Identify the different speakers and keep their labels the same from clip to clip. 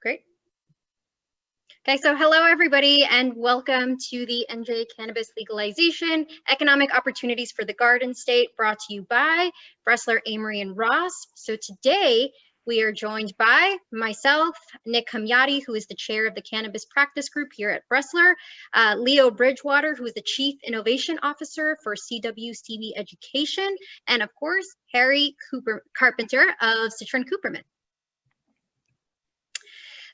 Speaker 1: Great. Okay, so hello everybody and welcome to the NJ Cannabis Legalization, Economic Opportunities for the Garden State, brought to you by Bressler, Amory, and Ross. So today we are joined by myself, Nick Hamyati, who is the chair of the Cannabis Practice Group here at Bressler, Leo Bridgewater, who is the Chief Innovation Officer for CWCB Education, and of course, Harry Carpenter of Citron Cooperman.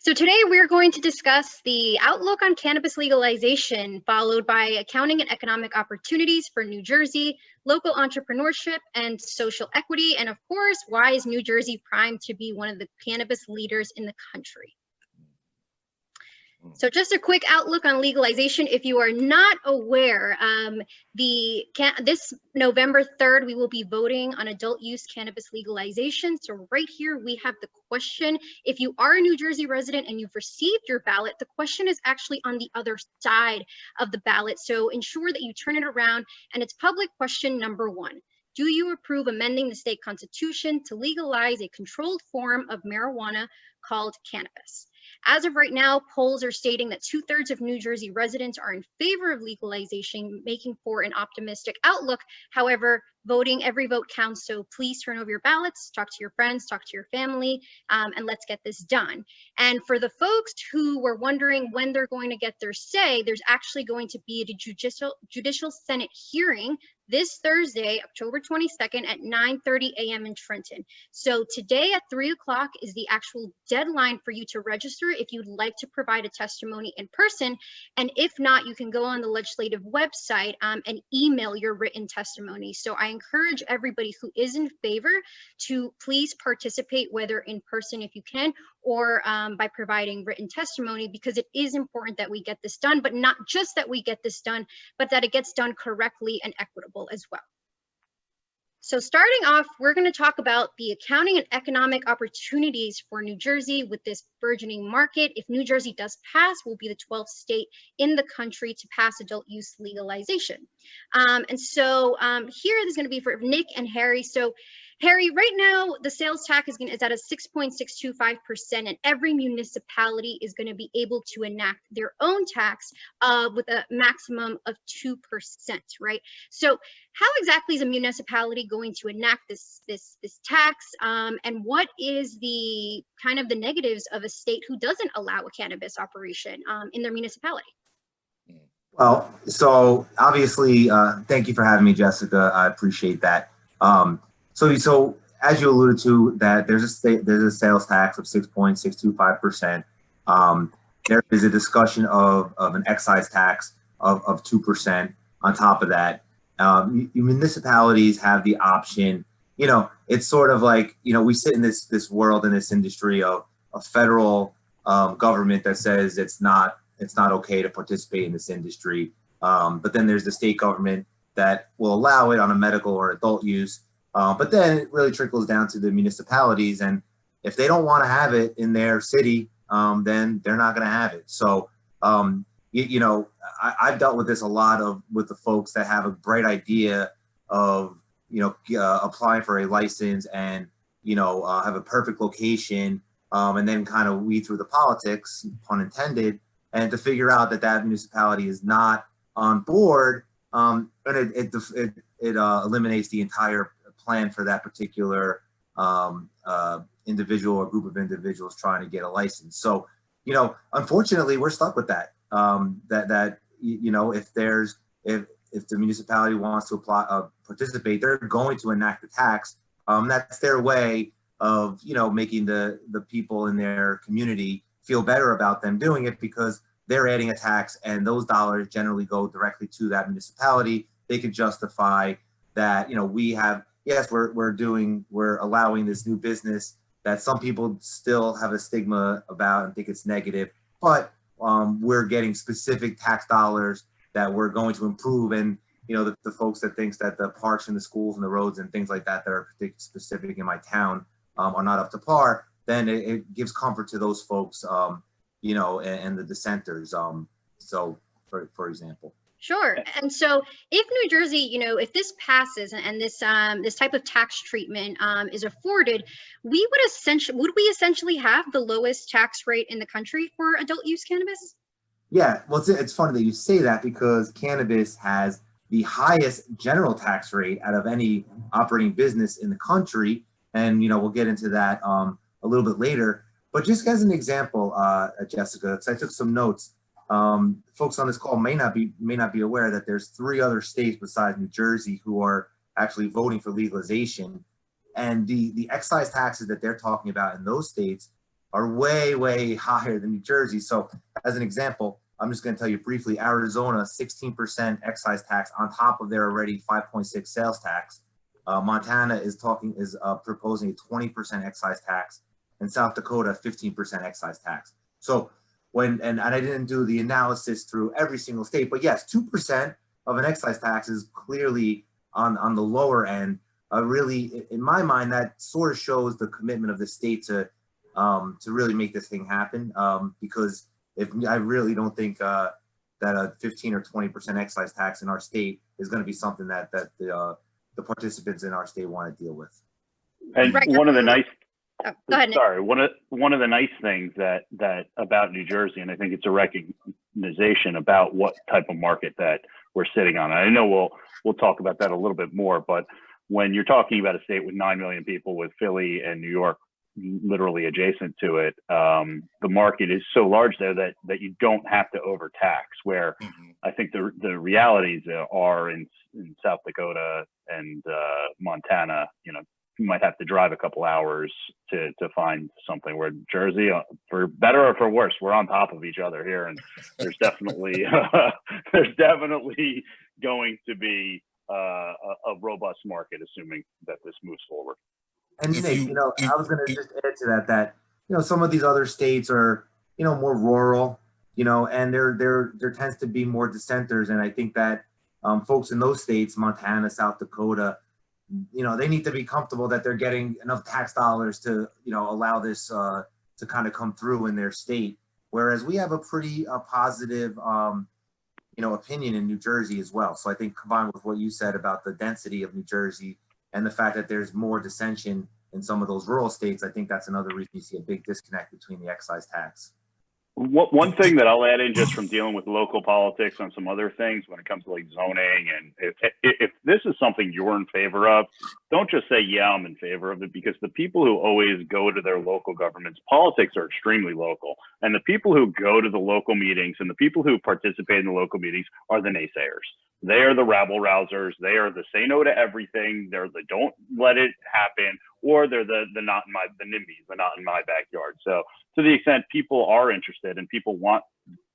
Speaker 1: So today we're going to discuss the outlook on cannabis legalization, followed by accounting and economic opportunities for New Jersey, local entrepreneurship and social equity, and of course, why is New Jersey primed to be one of the cannabis leaders in the country? So just a quick outlook on legalization. If you are not aware, this November 3rd, we will be voting on adult use cannabis legalization. So right here, we have the question. If you are a New Jersey resident and you've received your ballot, the question is actually on the other side of the ballot. So ensure that you turn it around, and it's public question number 1. Do you approve amending the state constitution to legalize a controlled form of marijuana called cannabis? As of right now, polls are stating that 2/3 of New Jersey residents are in favor of legalization, making for an optimistic outlook. However, every vote counts, so please turn over your ballots, talk to your friends, talk to your family, and let's get this done. And for the folks who were wondering when they're going to get their say, there's actually going to be a judicial Senate hearing this Thursday, October 22nd at 9:30 a.m. in Trenton. So today at 3 o'clock is the actual deadline for you to register if you'd like to provide a testimony in person. And if not, you can go on the legislative website and email your written testimony. So I encourage everybody who is in favor to please participate, whether in person if you can, or by providing written testimony, because it is important that we get this done, but not just that we get this done, but that it gets done correctly and equitable as well. So starting off, we're going to talk about the accounting and economic opportunities for New Jersey with this burgeoning market. If New Jersey does pass, we'll be the 12th state in the country to pass adult use legalization. Here this is going to be for Nick and Harry. So Harry, right now, the sales tax is at a 6.625%, and every municipality is going to be able to enact their own tax with a maximum of 2%, right? So how exactly is a municipality going to enact this tax, and what is the kind of the negatives of a state who doesn't allow a cannabis operation in their municipality?
Speaker 2: Well, so obviously, thank you for having me, Jessica. I appreciate that. So as you alluded to, that there's a sales tax of 6.625%. There is a discussion of an excise tax of 2% on top of that. Municipalities have the option. You know, it's sort of like, you know, we sit in this world, in this industry of a federal government that says it's not okay to participate in this industry. But then there's the state government that will allow it on a medical or adult use. But then it really trickles down to the municipalities, and if they don't want to have it in their city, then they're not going to have it. So, I've dealt with this a lot with the folks that have a bright idea of, applying for a license and, have a perfect location, and then kind of weed through the politics, pun intended, and to figure out that municipality is not on board, and it eliminates the entire plan for that particular individual or group of individuals trying to get a license. So, unfortunately, we're stuck with that. If the municipality wants to participate, they're going to enact the tax. That's their way of, making the people in their community feel better about them doing it, because they're adding a tax, and those dollars generally go directly to that municipality. They could justify that, we're allowing this new business that some people still have a stigma about and think it's negative, but we're getting specific tax dollars that we're going to improve. And, the folks that thinks that the parks and the schools and the roads and things like that are specific in my town are not up to par, then it gives comfort to those folks, and the dissenters. So for example.
Speaker 1: Sure. And so if New Jersey, if this passes and this this type of tax treatment is afforded, would we essentially have the lowest tax rate in the country for adult use cannabis?
Speaker 2: Yeah, well, it's funny that you say that because cannabis has the highest general tax rate out of any operating business in the country, and we'll get into that a little bit later. But just as an example, Jessica, because I took some notes. Folks on this call may not be aware that there's 3 other states besides New Jersey who are actually voting for legalization, and the excise taxes that they're talking about in those states are way higher than New Jersey. So, as an example, I'm just going to tell you briefly: Arizona, 16% excise tax on top of their already 5.6 sales tax. Montana is proposing a 20% excise tax, and South Dakota 15% excise tax. So and I didn't do the analysis through every single state, but yes, 2% of an excise tax is clearly on the lower end. Really, in my mind, that sort of shows the commitment of the state to really make this thing happen. Because I really don't think that a 15 or 20% excise tax in our state is going to be something that the participants in our state want to deal with.
Speaker 3: And
Speaker 1: Right.
Speaker 3: one of the nice
Speaker 1: Go ahead, Nick.
Speaker 3: Sorry, one of the nice things that about New Jersey, and I think it's a recognition about what type of market that we're sitting on. I know we'll talk about that a little bit more, but when you're talking about a state with 9 million people, with Philly and New York literally adjacent to it, the market is so large there that you don't have to overtax. Where I think the realities are in South Dakota and Montana, you might have to drive a couple hours to find something. Where Jersey, for better or for worse, we're on top of each other here, and there's definitely going to be a robust market, assuming that this moves forward.
Speaker 2: And Nick, I was going to just add to that some of these other states are more rural, and there tends to be more dissenters, and I think that folks in those states, Montana, South Dakota, they need to be comfortable that they're getting enough tax dollars to, allow this to kind of come through in their state. Whereas we have a pretty positive, opinion in New Jersey as well. So I think combined with what you said about the density of New Jersey and the fact that there's more dissension in some of those rural states, I think that's another reason you see a big disconnect between the excise tax.
Speaker 3: One thing that I'll add in, just from dealing with local politics on some other things when it comes to like zoning, and if this is something you're in favor of, don't just say, yeah, I'm in favor of it, because the people who always go to their local governments, politics are extremely local. And the people who go to the local meetings and the people who participate in the local meetings are the naysayers. They are the rabble rousers. They are the say no to everything. They're the don't let it happen, or they're the not in the NIMBYs, the not in my backyard. So to the extent people are interested and people want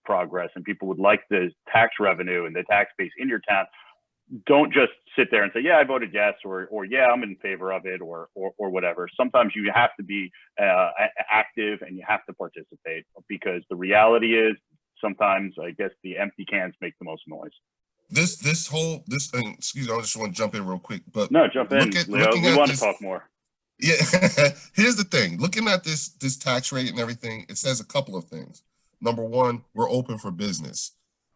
Speaker 3: progress and people would like the tax revenue and the tax base in your town, don't just sit there and say, yeah, I voted yes, or yeah, I'm in favor of it, or whatever. Sometimes you have to be active and you have to participate, because the reality is sometimes, I guess, the empty cans make the most noise.
Speaker 4: Excuse me, I just want to jump in real quick. But
Speaker 3: no, jump in, Leo. We want to talk more.
Speaker 4: Yeah, here's the thing. Looking at this tax rate and everything, it says a couple of things. Number one, we're open for business,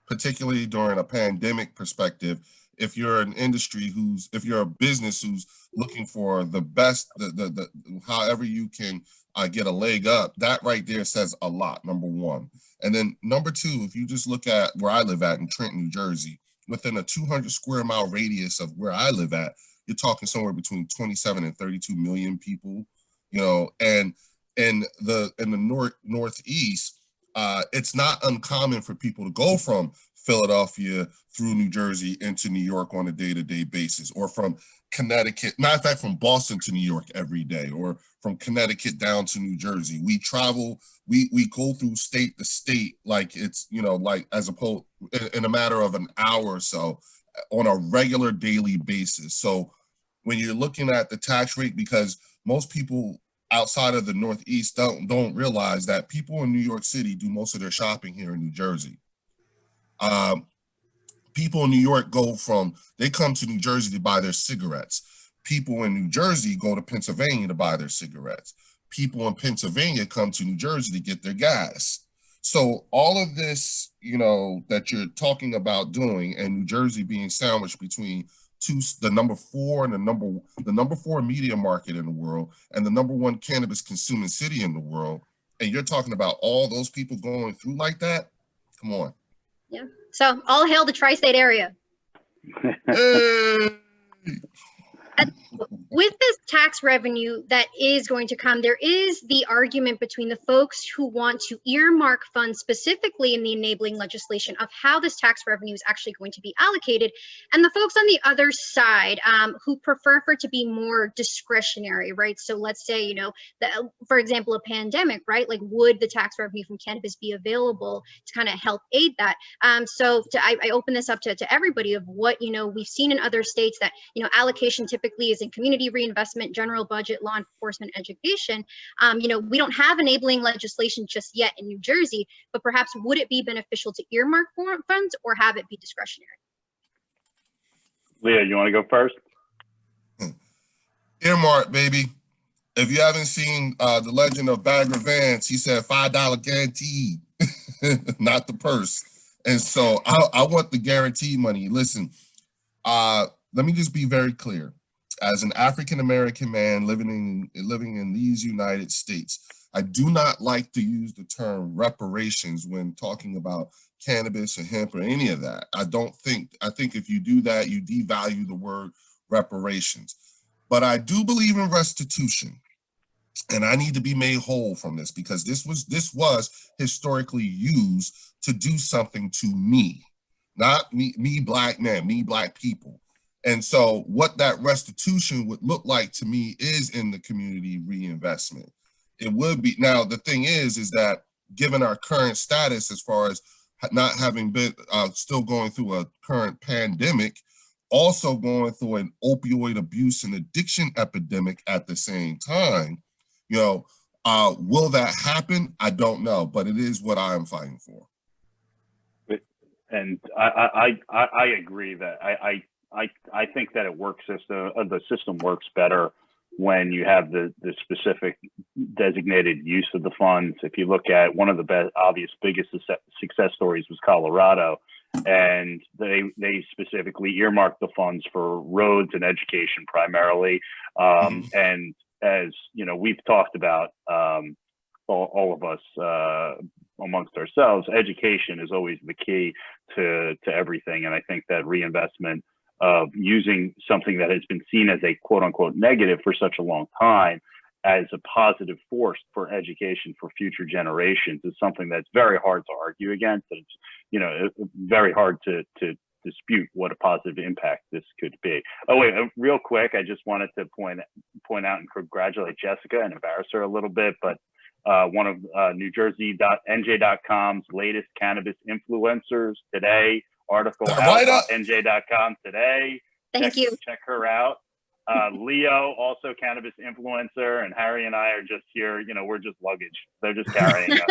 Speaker 4: particularly during a pandemic perspective. If you're an industry if you're a business who's looking for the best, the however you can get a leg up, that right there says a lot, number one. And then number two, if you just look at where I live at in Trenton, New Jersey, within a 200 square mile radius of where I live at, you're talking somewhere between 27 and 32 million people, and in the Northeast, it's not uncommon for people to go from Philadelphia through New Jersey into New York on a day-to-day basis, or from Connecticut, matter of fact, from Boston to New York every day, or from Connecticut down to New Jersey. We travel, we go through state to state, like it's, like as opposed in a matter of an hour or so on a regular daily basis. So when you're looking at the tax rate, because most people outside of the Northeast don't realize that people in New York City do most of their shopping here in New Jersey. People in New York they come to New Jersey to buy their cigarettes. People in New Jersey go to Pennsylvania to buy their cigarettes. People in Pennsylvania come to New Jersey to get their gas. So all of this, that you're talking about doing, and New Jersey being sandwiched between the number 4 and the number 4 media market in the world and the number 1 cannabis consuming city in the world, and you're talking about all those people going through like that. Come on.
Speaker 1: Yeah. So all hail the tri-state area.
Speaker 4: Hey.
Speaker 1: With this tax revenue that is going to come, there is the argument between the folks who want to earmark funds specifically in the enabling legislation of how this tax revenue is actually going to be allocated, and the folks on the other side who prefer for it to be more discretionary, right? So let's say, for example, a pandemic, right? Like, would the tax revenue from cannabis be available to kind of help aid that? I open this up to everybody of what, we've seen in other states that, allocation typically is in community reinvestment, general budget, law enforcement, education. We don't have enabling legislation just yet in New Jersey, but perhaps would it be beneficial to earmark funds or have it be discretionary?
Speaker 3: Leah, you want to go first?
Speaker 4: Earmark, baby. If you haven't seen The Legend of Bagger Vance, he said $5 guaranteed, not the purse. And so I want the guaranteed money. Listen, let me just be very clear. As an African-American man living in these United States, I do not like to use the term reparations when talking about cannabis or hemp or any of that. I think if you do that, you devalue the word reparations. But I do believe in restitution, and I need to be made whole from this, because this was historically used to do something to me, not me black man, me black people. And so what that restitution would look like to me is in the community reinvestment. It would be. Now, the thing is that given our current status, as far as not having been still going through a current pandemic, also going through an opioid abuse and addiction epidemic at the same time, will that happen? I don't know, but it is what I am fighting for.
Speaker 3: And I agree that I think that the system works better when you have the specific designated use of the funds. If you look at one of the biggest success stories was Colorado, and they specifically earmarked the funds for roads and education primarily. And as we've talked about, all of us amongst ourselves, education is always the key to everything. And I think that reinvestment of using something that has been seen as a quote unquote negative for such a long time as a positive force for education for future generations is something that's very hard to argue against. And it's, very hard to dispute what a positive impact this could be. Oh wait, real quick, I just wanted to point out and congratulate Jessica and embarrass her a little bit, but one of NJ.com's latest cannabis influencers today, article out on NJ.com today.
Speaker 1: Thank you.
Speaker 3: Check her out. Leo, also cannabis influencer, and Harry and I are just here. We're just luggage. They're just carrying us.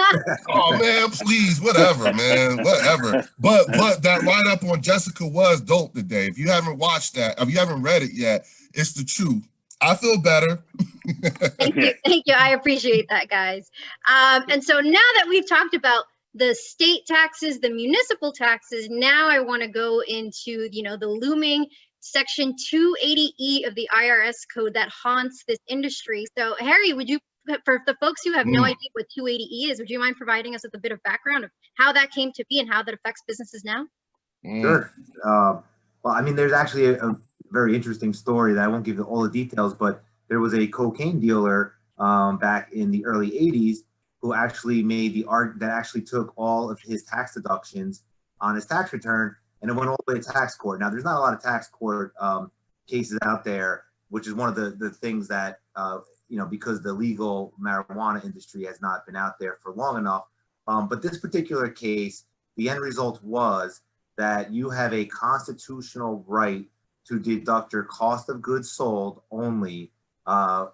Speaker 4: Oh man, please, whatever, man, whatever. But that write-up on Jessica was dope today. If you haven't watched that, if you haven't read it yet, it's the truth. I feel better.
Speaker 1: Thank you. I appreciate that, guys. And so now that we've talked about the state taxes, the municipal taxes, now I want to go into, the looming Section 280E of the IRS code that haunts this industry. So, Harry, would you, for the folks who have no idea what 280E is, would you mind providing us with a bit of background of how that came to be and how that affects businesses now?
Speaker 2: Sure. Well, I mean, there's actually a very interesting story that I won't give you all the details, but there was a cocaine dealer back in the early 80s who actually made that actually took all of his tax deductions on his tax return, and it went all the way to tax court. Now, there's not a lot of tax court cases out there, which is one of the things that, because the legal marijuana industry has not been out there for long enough. But this particular case, the end result was that you have a constitutional right to deduct your cost of goods sold only,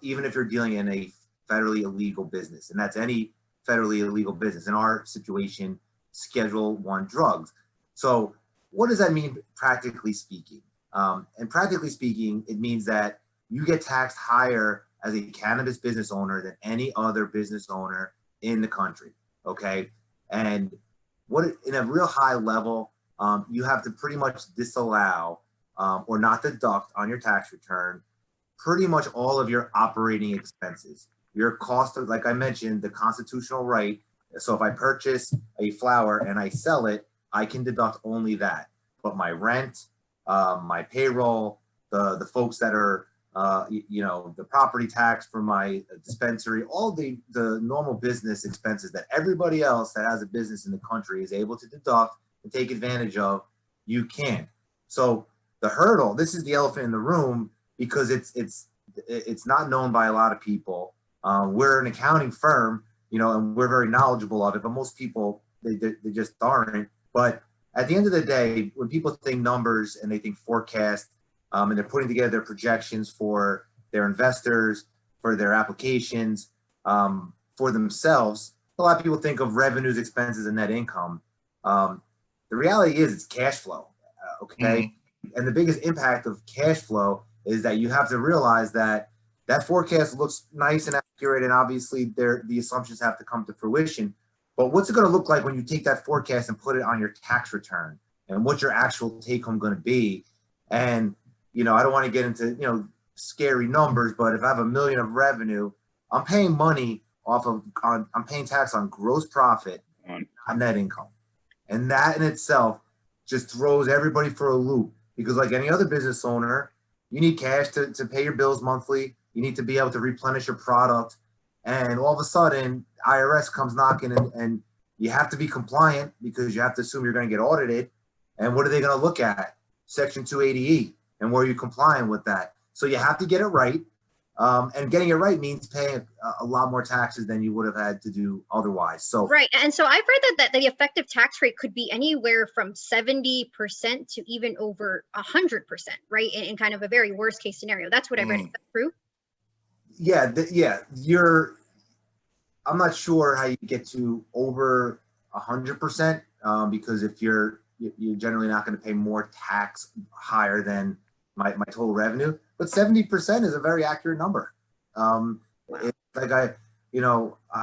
Speaker 2: even if you're dealing in a federally illegal business. And that's any federally illegal business. In our situation, Schedule I drugs. So what does that mean practically speaking? And practically speaking, it means that you get taxed higher as a cannabis business owner than any other business owner in the country, okay? And in a real high level, you have to pretty much disallow or not deduct on your tax return pretty much all of your operating expenses. Your cost of, like I mentioned, the constitutional right. So if I purchase a flower and I sell it, I can deduct only that. But my rent, my payroll, the folks that are, the property tax for my dispensary, all the normal business expenses that everybody else that has a business in the country is able to deduct and take advantage of, you can't. So the hurdle, this is the elephant in the room, because it's not known by a lot of people. We're an accounting firm, and we're very knowledgeable of it, but most people, they just aren't. But at the end of the day, when people think numbers and they think forecast, and they're putting together their projections for their investors, for their applications, for themselves, a lot of people think of revenues, expenses, and net income. The reality is it's cash flow, okay? And the biggest impact of cash flow is that you have to realize that forecast looks nice and accurate, and obviously the assumptions have to come to fruition. But what's it going to look like when you take that forecast and put it on your tax return, and what's your actual take home going to be? And I don't want to get into scary numbers, but if I have $1 million of revenue, I'm paying money I'm paying tax on gross profit, on net income, and that in itself just throws everybody for a loop. Because like any other business owner, you need cash to pay your bills monthly. You need to be able to replenish your product. And all of a sudden, IRS comes knocking, and you have to be compliant because you have to assume you're going to get audited. And what are they going to look at? Section 280E. And were you complying with that? So you have to get it right. And getting it right means paying a lot more taxes than you would have had to do otherwise. So
Speaker 1: right. And so I've read that the effective tax rate could be anywhere from 70% to even over 100%, right? In kind of a very worst case scenario. That's what I read. Is that true?
Speaker 2: Yeah. I'm not sure how you get to over 100%, because if you're generally not going to pay more tax higher than my total revenue, but 70% is a very accurate number. It's like I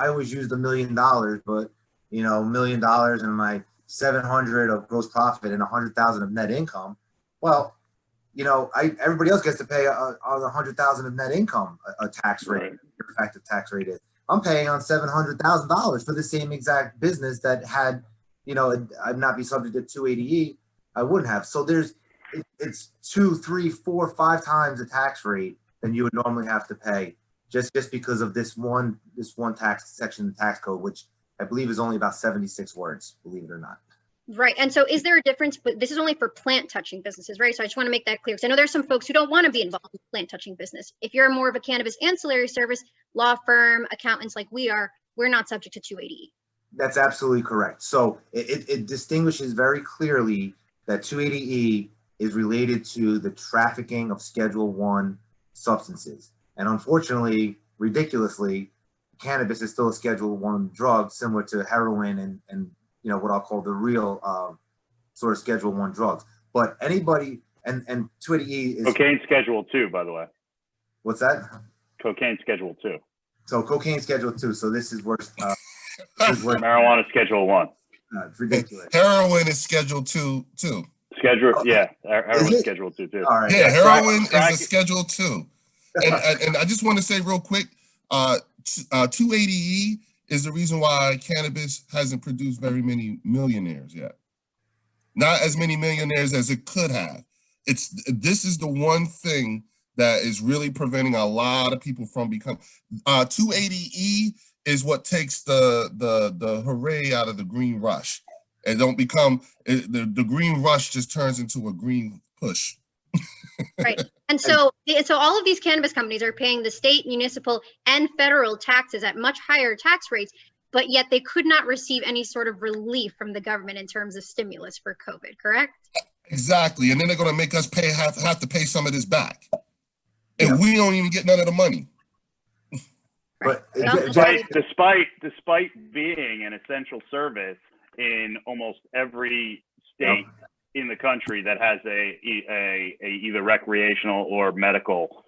Speaker 2: always use the $1 million, but $1 million and my 700 of gross profit and 100,000 of net income. Well, everybody else gets to pay on 100,000 of net income a tax rate. Right. Your effective tax rate is. I'm paying on $700,000 for the same exact business that had, I'd not be subject to 280E. I wouldn't have. So it's 2, 3, 4, 5 times the tax rate than you would normally have to pay, just because of this one tax section of the tax code, which I believe is only about 76 words, believe it or not.
Speaker 1: Right. And so is there a difference? But this is only for plant touching businesses, right? So I just want to make that clear, because I know there's some folks who don't want to be involved in plant touching business. If you're more of a cannabis ancillary service, law firm, accountants like we are, we're not subject to 280E.
Speaker 2: That's absolutely correct. So it distinguishes very clearly that 280E is related to the trafficking of Schedule 1 substances. And unfortunately, ridiculously, cannabis is still a Schedule 1 drug, similar to heroin and what I'll call the real sort of Schedule 1 drugs. But anybody, and 280E is...
Speaker 3: Cocaine Schedule 2, by the way.
Speaker 2: What's that?
Speaker 3: Cocaine Schedule 2.
Speaker 2: So cocaine Schedule 2. So this is worse.
Speaker 3: Marijuana Schedule 1.
Speaker 2: It's ridiculous.
Speaker 4: Heroin is Schedule 2 too.
Speaker 3: Heroin Schedule 2 too.
Speaker 2: All right.
Speaker 4: Yeah, heroin is a Schedule 2. And I just want to say real quick, 280E is the reason why cannabis hasn't produced very many millionaires yet. Not as many millionaires as it could have. This is the one thing that is really preventing a lot of people from becoming. 280E is what takes the hooray out of the green rush. And don't become the green rush just turns into a green push.
Speaker 1: Right. And so all of these cannabis companies are paying the state, municipal, and federal taxes at much higher tax rates, but yet they could not receive any sort of relief from the government in terms of stimulus for COVID, correct?
Speaker 4: Exactly. And then they're going to make us have to pay some of this back. And we don't even get none of the money.
Speaker 2: But
Speaker 3: despite being an essential service in almost every state in the country that has a either recreational or medical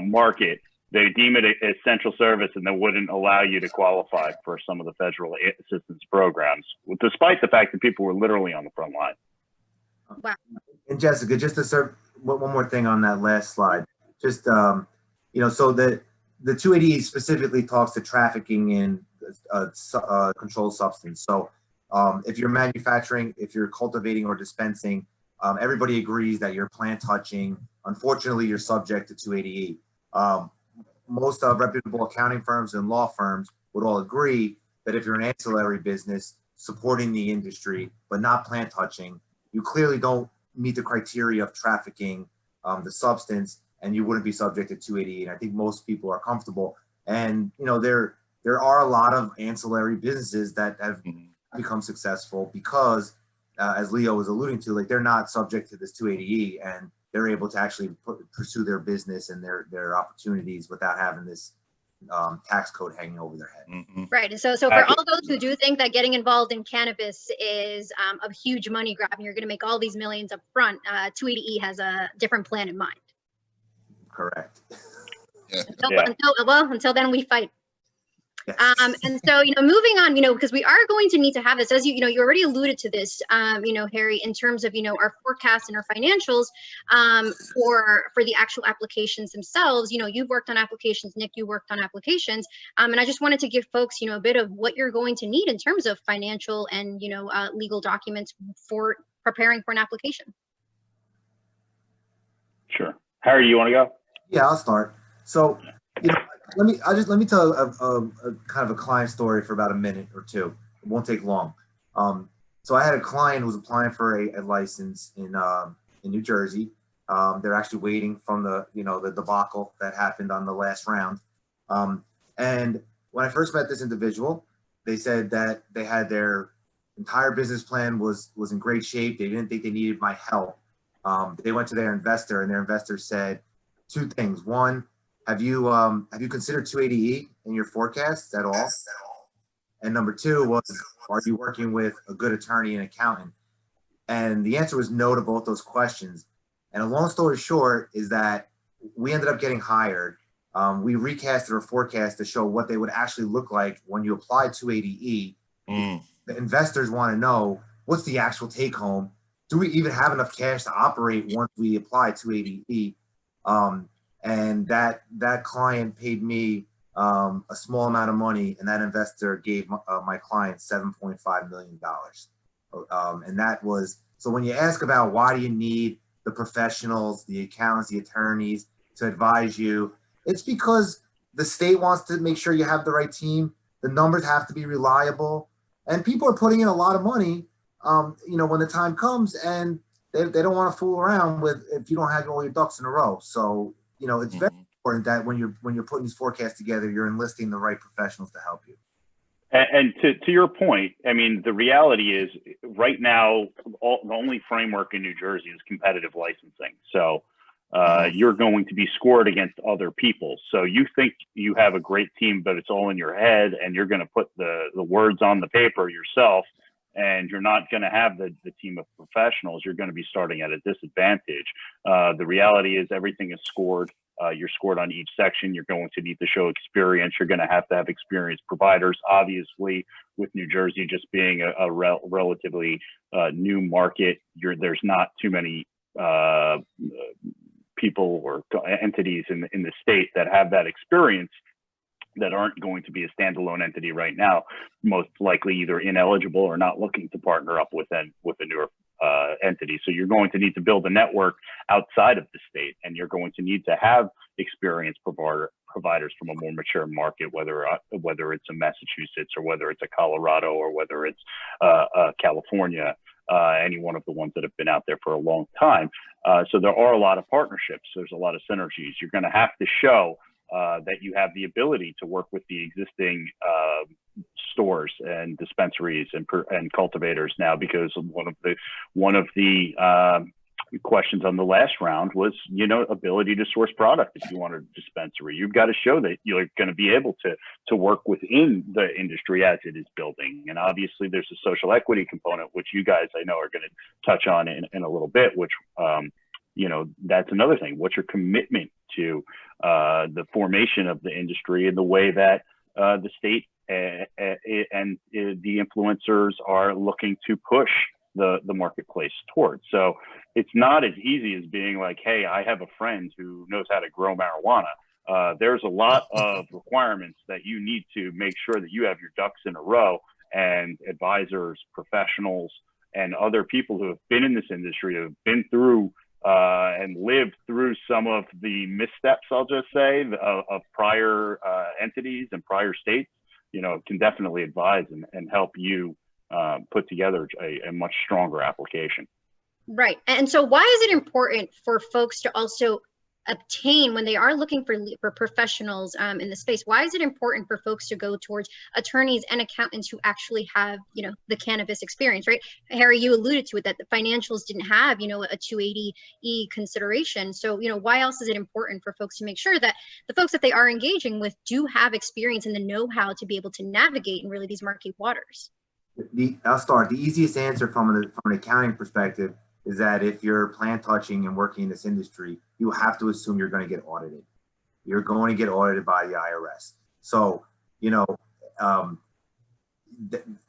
Speaker 3: market, They deem it an essential service, and they wouldn't allow you to qualify for some of the federal assistance programs, despite the fact that people were literally on the front line.
Speaker 1: Wow.
Speaker 2: And Jessica, just to serve one more thing on that last slide, just so the 280E specifically talks to trafficking in a controlled substance. So if you're manufacturing, if you're cultivating or dispensing, everybody agrees that you're plant touching. Unfortunately, you're subject to 280E. Most reputable accounting firms and law firms would all agree that if you're an ancillary business supporting the industry but not plant touching, you clearly don't meet the criteria of trafficking the substance, and you wouldn't be subject to 280E. And I think most people are comfortable. And there are a lot of ancillary businesses that have become successful because, as Leo was alluding to, like they're not subject to this 280E, and they're able to actually pursue their business and their opportunities without having this tax code hanging over their head.
Speaker 1: Right. And so for all those who do think that getting involved in cannabis is a huge money grab and you're going to make all these millions up front, 280E has a different plan in mind.
Speaker 2: Correct.
Speaker 1: Until then we fight.
Speaker 2: Yes.
Speaker 1: And so, moving on, because we are going to need to have this, as you already alluded to this, Harry, in terms of, our forecasts and our financials for the actual applications themselves. You've worked on applications, Nick, you worked on applications. And I just wanted to give folks, a bit of what you're going to need in terms of financial and, legal documents for preparing for an application.
Speaker 3: Sure. Harry, you want to go?
Speaker 2: Yeah, I'll start. So, let me tell a kind of a client story for about a minute or two. It won't take long. So I had a client who was applying for a license in New Jersey. They're actually waiting from the debacle that happened on the last round. And when I first met this individual, they said that they had their entire business plan was in great shape. They didn't think they needed my help. They went to their investor, and their investor said two things. One, have you considered 280E in your forecasts at all? And number two was, are you working with a good attorney and accountant? And the answer was no to both those questions. And a long story short is that we ended up getting hired. We recasted our forecast to show what they would actually look like when you apply 280E. The investors want to know, what's the actual take home? Do we even have enough cash to operate once we apply 280E? And that client paid me a small amount of money, and that investor gave my client $7.5 million. And that was, so when you ask about why do you need the professionals, the accountants, the attorneys to advise you, it's because the state wants to make sure you have the right team. The numbers have to be reliable, and people are putting in a lot of money, when the time comes, and they don't want to fool around with if you don't have all your ducks in a row. So, it's very important that when you're putting these forecasts together, you're enlisting the right professionals to help you.
Speaker 3: And to your point, I mean, the reality is right now, the only framework in New Jersey is competitive licensing. So you're going to be scored against other people. So you think you have a great team, but it's all in your head, and you're going to put the words on the paper yourself, and you're not going to have the team of professionals. You're going to be starting at a disadvantage. The reality is everything is scored. You're scored on each section. You're going to need to show experience. You're going to have experienced providers. Obviously, with New Jersey just being a relatively new market, there's not too many people or entities in the state that have that experience, that aren't going to be a standalone entity right now, most likely either ineligible or not looking to partner up with a newer entity. So you're going to need to build a network outside of the state, and you're going to need to have experienced providers from a more mature market, whether it's a Massachusetts or whether it's a Colorado or whether it's California, any one of the ones that have been out there for a long time. So there are a lot of partnerships. There's a lot of synergies. You're going to have to show that you have the ability to work with the existing stores and dispensaries and cultivators now, because one of the questions on the last round was, ability to source product. If you want a dispensary, you've got to show that you're going to be able to work within the industry as it is building. And obviously there's a social equity component, which you guys, I know, are going to touch on in a little bit, which that's another thing. What's your commitment to the formation of the industry and the way that the state and the influencers are looking to push the marketplace towards? So it's not as easy as being like, hey, I have a friend who knows how to grow marijuana. There's a lot of requirements that you need to make sure that you have your ducks in a row, and advisors, professionals, and other people who have been in this industry, who have been through and lived through some of the missteps, I'll just say, of prior entities and prior states, can definitely advise and help you put together a much stronger application.
Speaker 1: Right. And so why is it important for folks to also obtain, when they are looking for professionals in the space, why is it important for folks to go towards attorneys and accountants who actually have, the cannabis experience, right? Harry, you alluded to it, that the financials didn't have, a 280E consideration. So, why else is it important for folks to make sure that the folks that they are engaging with do have experience and the know-how to be able to navigate in really these murky waters?
Speaker 2: I'll start. The easiest answer from an accounting perspective is that if you're plant touching and working in this industry, you have to assume you're going to get audited. You're going to get audited by the IRS. So,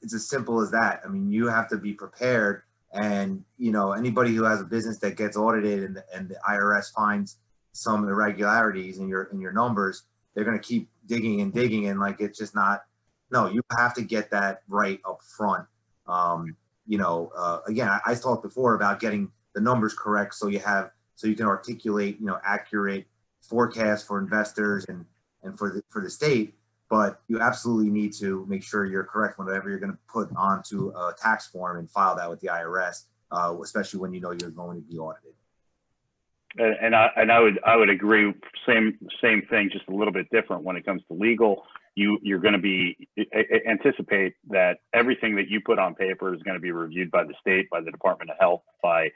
Speaker 2: it's as simple as that. I mean, you have to be prepared, and, anybody who has a business that gets audited and the IRS finds some irregularities in your numbers, they're going to keep digging and digging. And like, it's just not, no, you have to get that right up front. Again, I talked before about getting the numbers correct so you can articulate, accurate forecasts for investors and for the state. But you absolutely need to make sure you're correct whenever you're going to put onto a tax form and file that with the IRS, especially when you're going to be audited.
Speaker 3: And I would agree. Same thing, just a little bit different when it comes to legal. You're going to anticipate that everything that you put on paper is going to be reviewed by the state, by the Department of Health, by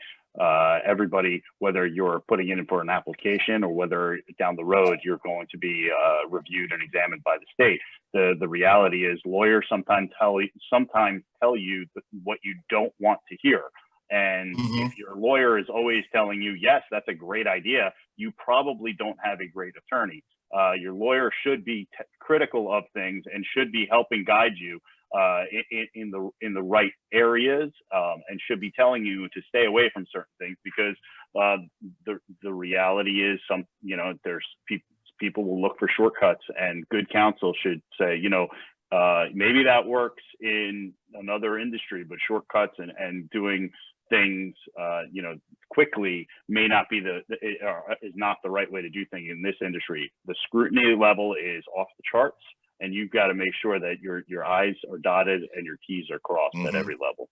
Speaker 3: everybody, whether you're putting in for an application or whether down the road you're going to be reviewed and examined by the state. The reality is lawyers sometimes tell you what you don't want to hear. And if your lawyer is always telling you, yes, that's a great idea, you probably don't have a great attorney. Your lawyer should be critical of things and should be helping guide you in the right areas, and should be telling you to stay away from certain things, because the reality is there's people will look for shortcuts, and good counsel should say, maybe that works in another industry, but shortcuts and doing things quickly may not be is not the right way to do things in this industry. The scrutiny level is off the charts, and you've got to make sure that your I's are dotted and your T's are crossed at every level.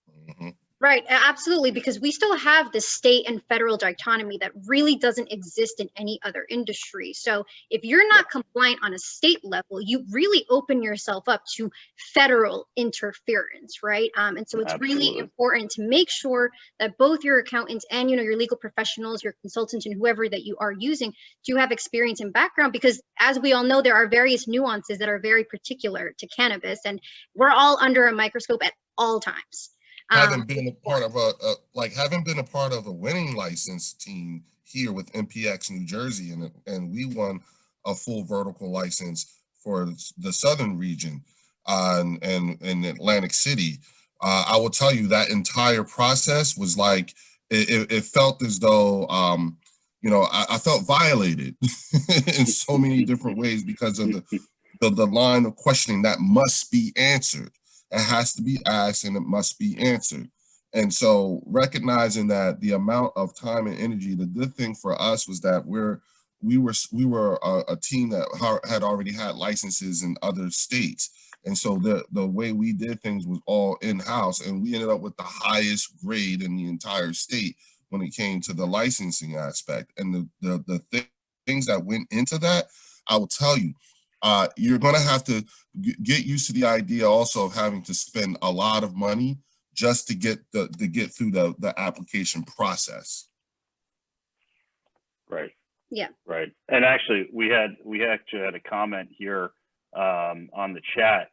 Speaker 1: Right, absolutely, because we still have the state and federal dichotomy that really doesn't exist in any other industry. So if you're not compliant on a state level, you really open yourself up to federal interference, right? And so it's really important to make sure that both your accountants and your legal professionals, your consultants, and whoever that you are using do have experience and background, because as we all know, there are various nuances that are very particular to cannabis, and we're all under a microscope at all times.
Speaker 4: Having been a part of a winning license team here with MPX New Jersey, and we won a full vertical license for the southern region in Atlantic City. I will tell you that entire process was like, it felt as though I felt violated in so many different ways because of the line of questioning that must be answered. It has to be asked and it must be answered. And so recognizing that the amount of time and energy, the good thing for us was that we were a team that had already had licenses in other states. And so the way we did things was all in-house, and we ended up with the highest grade in the entire state when it came to the licensing aspect. And the things that went into that, I will tell you, you're going to have to get used to the idea also of having to spend a lot of money just to get through the application process.
Speaker 3: Right.
Speaker 1: Yeah.
Speaker 3: Right. And actually, we actually had a comment here on the chat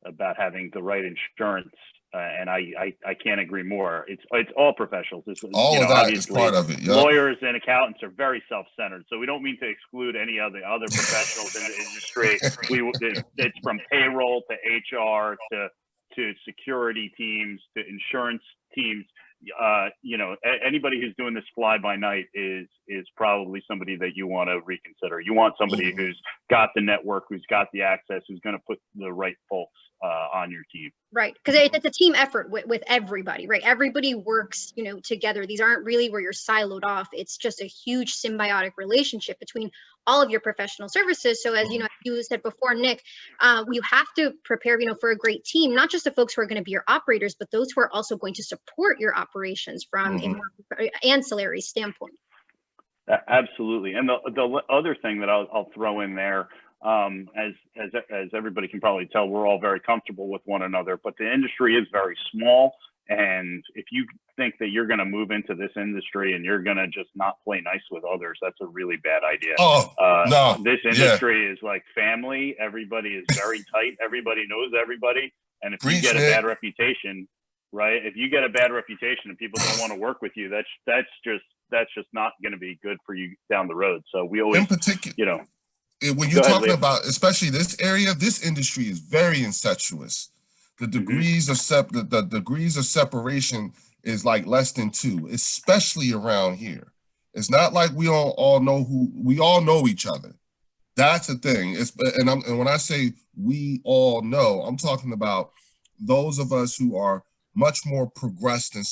Speaker 3: about having the right insurance. And I can't agree more. It's all professionals.
Speaker 4: All of that is part of it. Yep.
Speaker 3: Lawyers and accountants are very self-centered. So we don't mean to exclude any other professionals in the industry. It's from payroll to HR to security teams to insurance teams. Anybody who's doing this fly by night is probably somebody that you want to reconsider. You want somebody who's got the network, who's got the access, who's going to put the right folks on your team.
Speaker 1: Right, because it's a team effort with everybody, right? Everybody works, together. These aren't really where you're siloed off. It's just a huge symbiotic relationship between all of your professional services. So as you said before, Nick, you have to prepare, for a great team, not just the folks who are going to be your operators, but those who are also going to support your operations from a more ancillary standpoint.
Speaker 3: Absolutely. And the other thing that I'll throw in there, as everybody can probably tell, we're all very comfortable with one another, but the industry is very small. And if you think that you're going to move into this industry and you're going to just not play nice with others, that's a really bad idea.
Speaker 4: No.
Speaker 3: This industry is like family. Everybody is very tight. Everybody knows everybody. And if you get a bad reputation, right? If you get a bad reputation and people don't want to work with you, that's just not going to be good for you down the road. So we always,
Speaker 4: in particular, when you're talking about, especially this area, this industry is very incestuous. The degrees of the degrees of separation is like less than 2, especially around here. It's not like we all know each other. That's the thing. And when I say we all know, I'm talking about those of us who are much more progressed than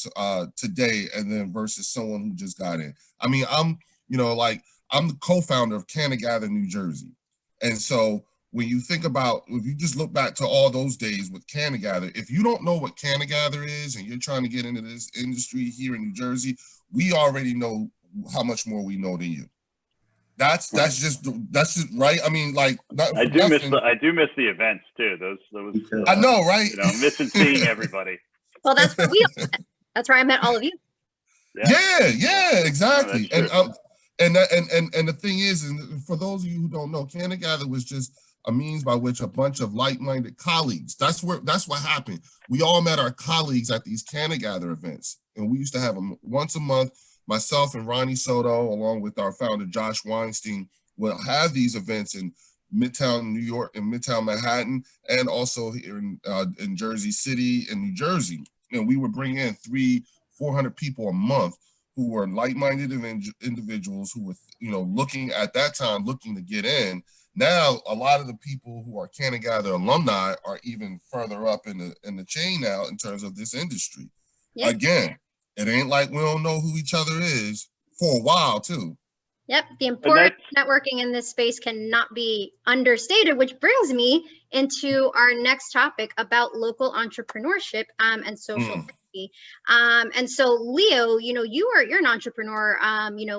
Speaker 4: today, and then versus someone who just got in. I mean, I'm the co-founder of Cannagather, New Jersey. And so when you think about, if you just look back to all those days with Cannagather, if you don't know what Cannagather is and you're trying to get into this industry here in New Jersey, we already know how much more we know than you. That's just right. I mean, like,
Speaker 3: I do miss the events too. Those
Speaker 4: I know, right?
Speaker 3: Missing seeing everybody.
Speaker 1: Well, that's where that's where I met all of you.
Speaker 4: Yeah, exactly.
Speaker 3: No,
Speaker 4: and the thing is, and for those of you who don't know, Cannagather was just a means by which a bunch of like-minded colleagues. That's what happened. We all met our colleagues at these Cannagather events, and we used to have them once a month. Myself and Ronnie Soto, along with our founder Josh Weinstein, will have these events in Midtown New York and Midtown Manhattan, and also here in Jersey City and New Jersey. And we would bring in 300-400 people a month who were like-minded individuals who were, looking at that time, looking to get in. Now, a lot of the people who are Cannagather alumni are even further up in the chain now in terms of this industry. Yep. Again, it ain't like we don't know who each other is for a while too.
Speaker 1: Yep, the importance of networking in this space cannot be understated, which brings me into our next topic about local entrepreneurship and social equity. And so, Leo, you're an entrepreneur,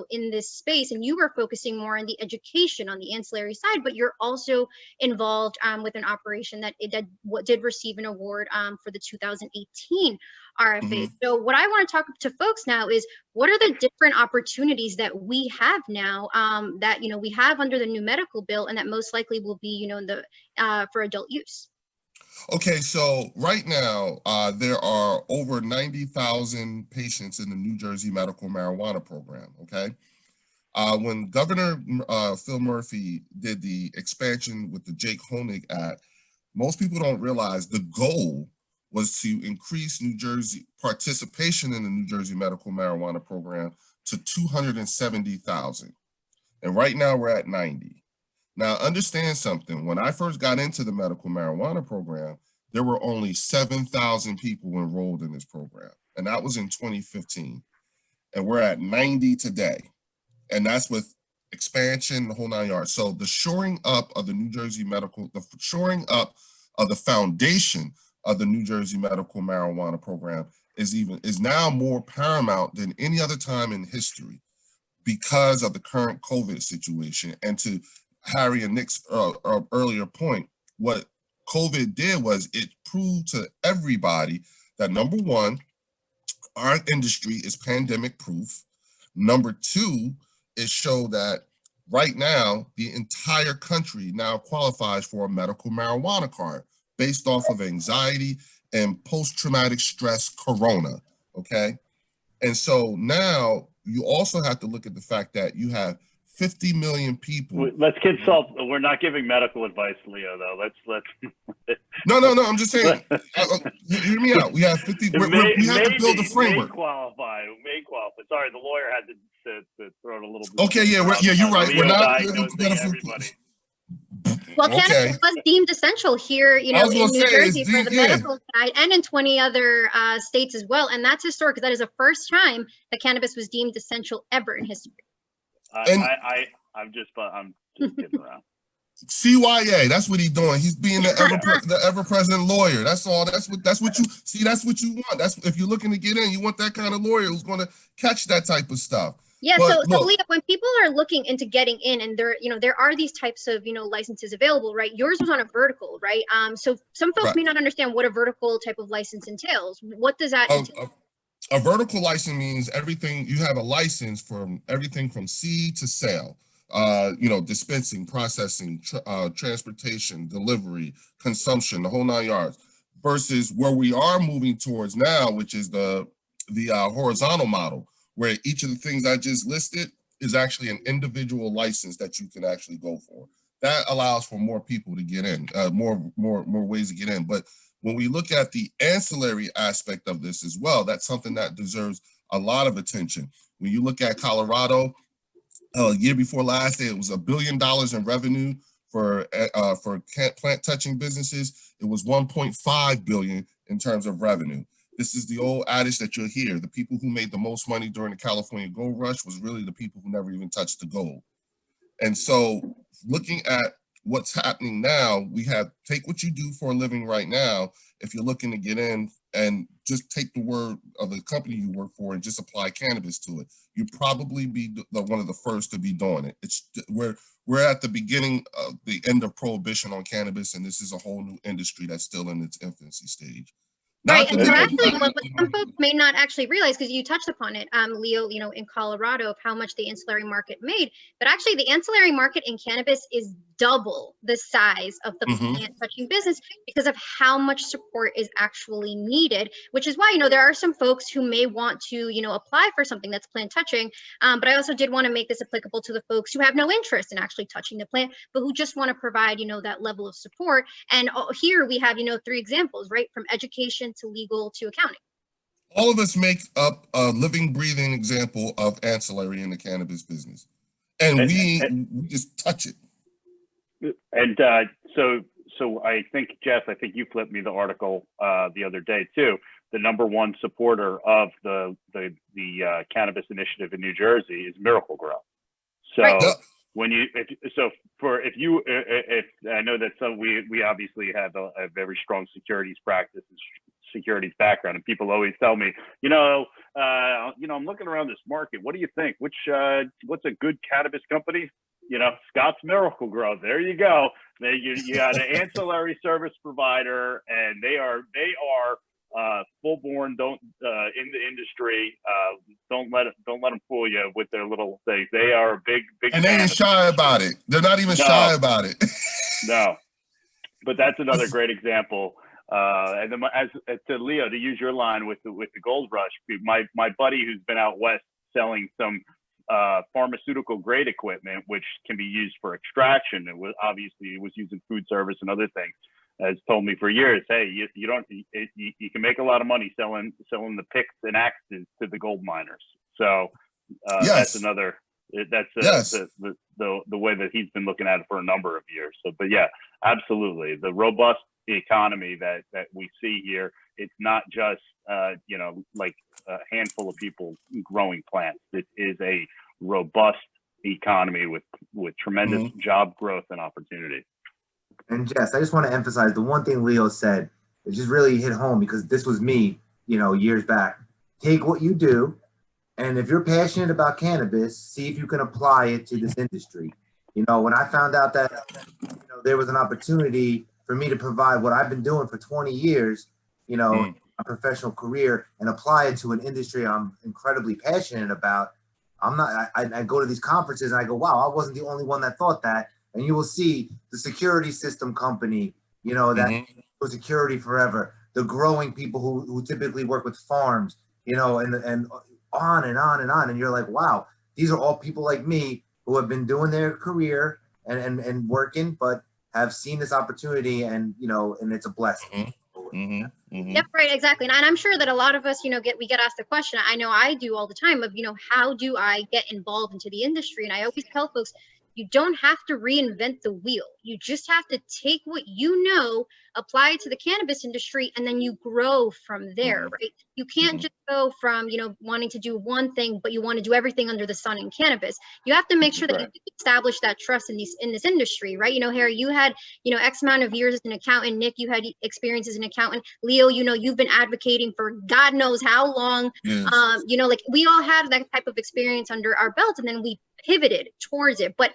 Speaker 1: in this space, and you were focusing more on the education, on the ancillary side, but you're also involved with an operation that did receive an award for the 2018 RFA. So what I want to talk to folks now is, what are the different opportunities that we have now that we have under the new medical bill, and that most likely will be for adult use?
Speaker 4: Okay, so right now there are over 90,000 patients in the New Jersey medical marijuana program. Okay, when Governor Phil Murphy did the expansion with the Jake Honig Act, most people don't realize the goal was to increase New Jersey participation in the New Jersey medical marijuana program to 270,000. And right now we're at 90. Now understand something, when I first got into the medical marijuana program, there were only 7,000 people enrolled in this program. And that was in 2015. And we're at 90 today. And that's with expansion, the whole 9 yards. So the shoring up of the New Jersey the shoring up of the foundation of the New Jersey medical marijuana program is now more paramount than any other time in history because of the current COVID situation. And to Harry and Nick's earlier point, what COVID did was it proved to everybody that, number one, our industry is pandemic proof. Number two, it showed that right now the entire country now qualifies for a medical marijuana card based off of anxiety and post-traumatic stress corona, okay? And so now you also have to look at the fact that you have 50 million people.
Speaker 3: Let's consult. We're not giving medical advice, Leo, though. Let's.
Speaker 4: No, I'm just saying, hear me out. We have 50, we have to build a framework.
Speaker 3: May qualify. Sorry, the lawyer had to throw it a little bit.
Speaker 4: Okay, yeah, you're right. We're not
Speaker 3: everybody.
Speaker 1: Well, cannabis was deemed essential here, in New Jersey for the medical side, and in 20 other states as well. And that's historic, because that is the first time that cannabis was deemed essential ever in history.
Speaker 3: I'm just kidding around.
Speaker 4: CYA, that's what he's doing. He's being the ever-present lawyer. That's all. That's what you see. That's what you want. That's if you're looking to get in, you want that kind of lawyer who's going to catch that type of stuff.
Speaker 1: Yeah, so Leo, when people are looking into getting in, and there are these types of licenses available, right? Yours was on a vertical, right? So some folks may not understand what a vertical type of license entails. What does that entail?
Speaker 4: A vertical license means everything. You have a license from everything from seed to sale. Dispensing, processing, transportation, delivery, consumption, the whole 9 yards. Versus where we are moving towards now, which is the horizontal model, where each of the things I just listed is actually an individual license that you can actually go for. That allows for more people to get in, more ways to get in. But when we look at the ancillary aspect of this as well, that's something that deserves a lot of attention. When you look at Colorado, year before last, it was $1 billion in revenue for plant touching businesses. It was 1.5 billion in terms of revenue. This is the old adage that you'll hear. The people who made the most money during the California gold rush was really the people who never even touched the gold. And so looking at what's happening now, we have take what you do for a living right now. If you're looking to get in and just take the word of the company you work for and just apply cannabis to it, you'd probably be one of the first to be doing it. We're at the beginning of the end of prohibition on cannabis, and this is a whole new industry that's still in its infancy stage.
Speaker 1: Right, and so actually what some folks may not actually realize, because you touched upon it, Leo, in Colorado, of how much the ancillary market made, but actually the ancillary market in cannabis is double the size of the plant touching business because of how much support is actually needed, which is why, there are some folks who may want to, apply for something that's plant touching, but I also did want to make this applicable to the folks who have no interest in actually touching the plant, but who just want to provide, that level of support. And here we have, 3 examples, right, from education to legal to accounting.
Speaker 4: All of us make up a living, breathing example of ancillary in the cannabis business, and we just touch it.
Speaker 3: And so I think, Jess, you flipped me the article the other day too. The #1 supporter of the cannabis initiative in New Jersey is Miracle Grow. So when if I know that we obviously have a very strong securities practice and securities background, and people always tell me, I'm looking around this market. What do you think? What's a good cannabis company? Scott's Miracle Grow. There you go. You got an ancillary service provider, and they are full-born. Don't in the industry. Don't let them fool you with their little things. They are a big. And
Speaker 4: they ain't shy about it. They're not even shy about it.
Speaker 3: No, but that's another great example. And then as to Leo, to use your line with the gold rush, my buddy who's been out west selling some pharmaceutical grade equipment, which can be used for extraction, and was using food service and other things, has told me for years, hey, you can make a lot of money selling the picks and axes to the gold miners. So that's another. The way that he's been looking at it for a number of years. So, but yeah, absolutely, the robust economy that we see here. It's not just like a handful of people growing plants. It is a robust economy with tremendous job growth and opportunity.
Speaker 2: And Jess, I just want to emphasize the one thing Leo said. It just really hit home, because this was me, years back. Take what you do, and if you're passionate about cannabis, see if you can apply it to this industry. When I found out that there was an opportunity for me to provide what I've been doing for 20 years, a professional career, and apply it to an industry I'm incredibly passionate about. I go to these conferences and I go, wow, I wasn't the only one that thought that. And you will see the security system company, that security forever, the growing people who typically work with farms, and on and on and on. And you're like, wow, these are all people like me who have been doing their career and working, but have seen this opportunity, and it's a blessing.
Speaker 1: Yep, right, exactly. And I'm sure that a lot of us, we get asked the question. I know I do all the time of, how do I get involved into the industry? And I always tell folks, you don't have to reinvent the wheel. You just have to take what apply it to the cannabis industry, and then you grow from there, right? You can't just go from, wanting to do one thing, but you want to do everything under the sun in cannabis. You have to make sure that you establish that trust in this industry, right? Harry, you had, X amount of years as an accountant. Nick, you had experience as an accountant. Leo, you've been advocating for God knows how long.
Speaker 4: Yes.
Speaker 1: We all had that type of experience under our belt, and then we pivoted towards it. But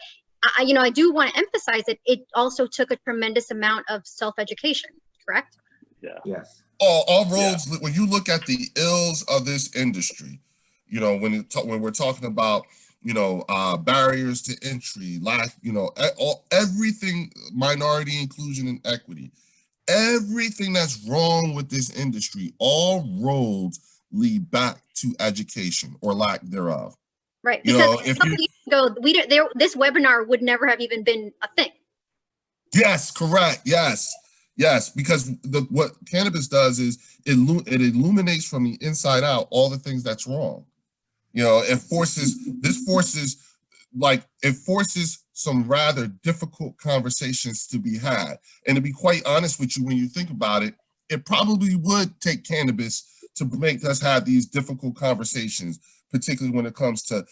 Speaker 1: I do want to emphasize that it also took a tremendous amount of self-education, correct?
Speaker 3: Yeah.
Speaker 2: Yes.
Speaker 4: All roads, when you look at the ills of this industry, when we're talking about, barriers to entry, everything, minority inclusion and equity, everything that's wrong with this industry, all roads lead back to education or lack thereof.
Speaker 1: Right, because a couple years ago, this webinar would never have even been a thing.
Speaker 4: Yes, correct. Yes, because what cannabis does is it illuminates from the inside out all the things that's wrong. It forces some rather difficult conversations to be had. And to be quite honest with you, when you think about it, it probably would take cannabis to make us have these difficult conversations, particularly when it comes to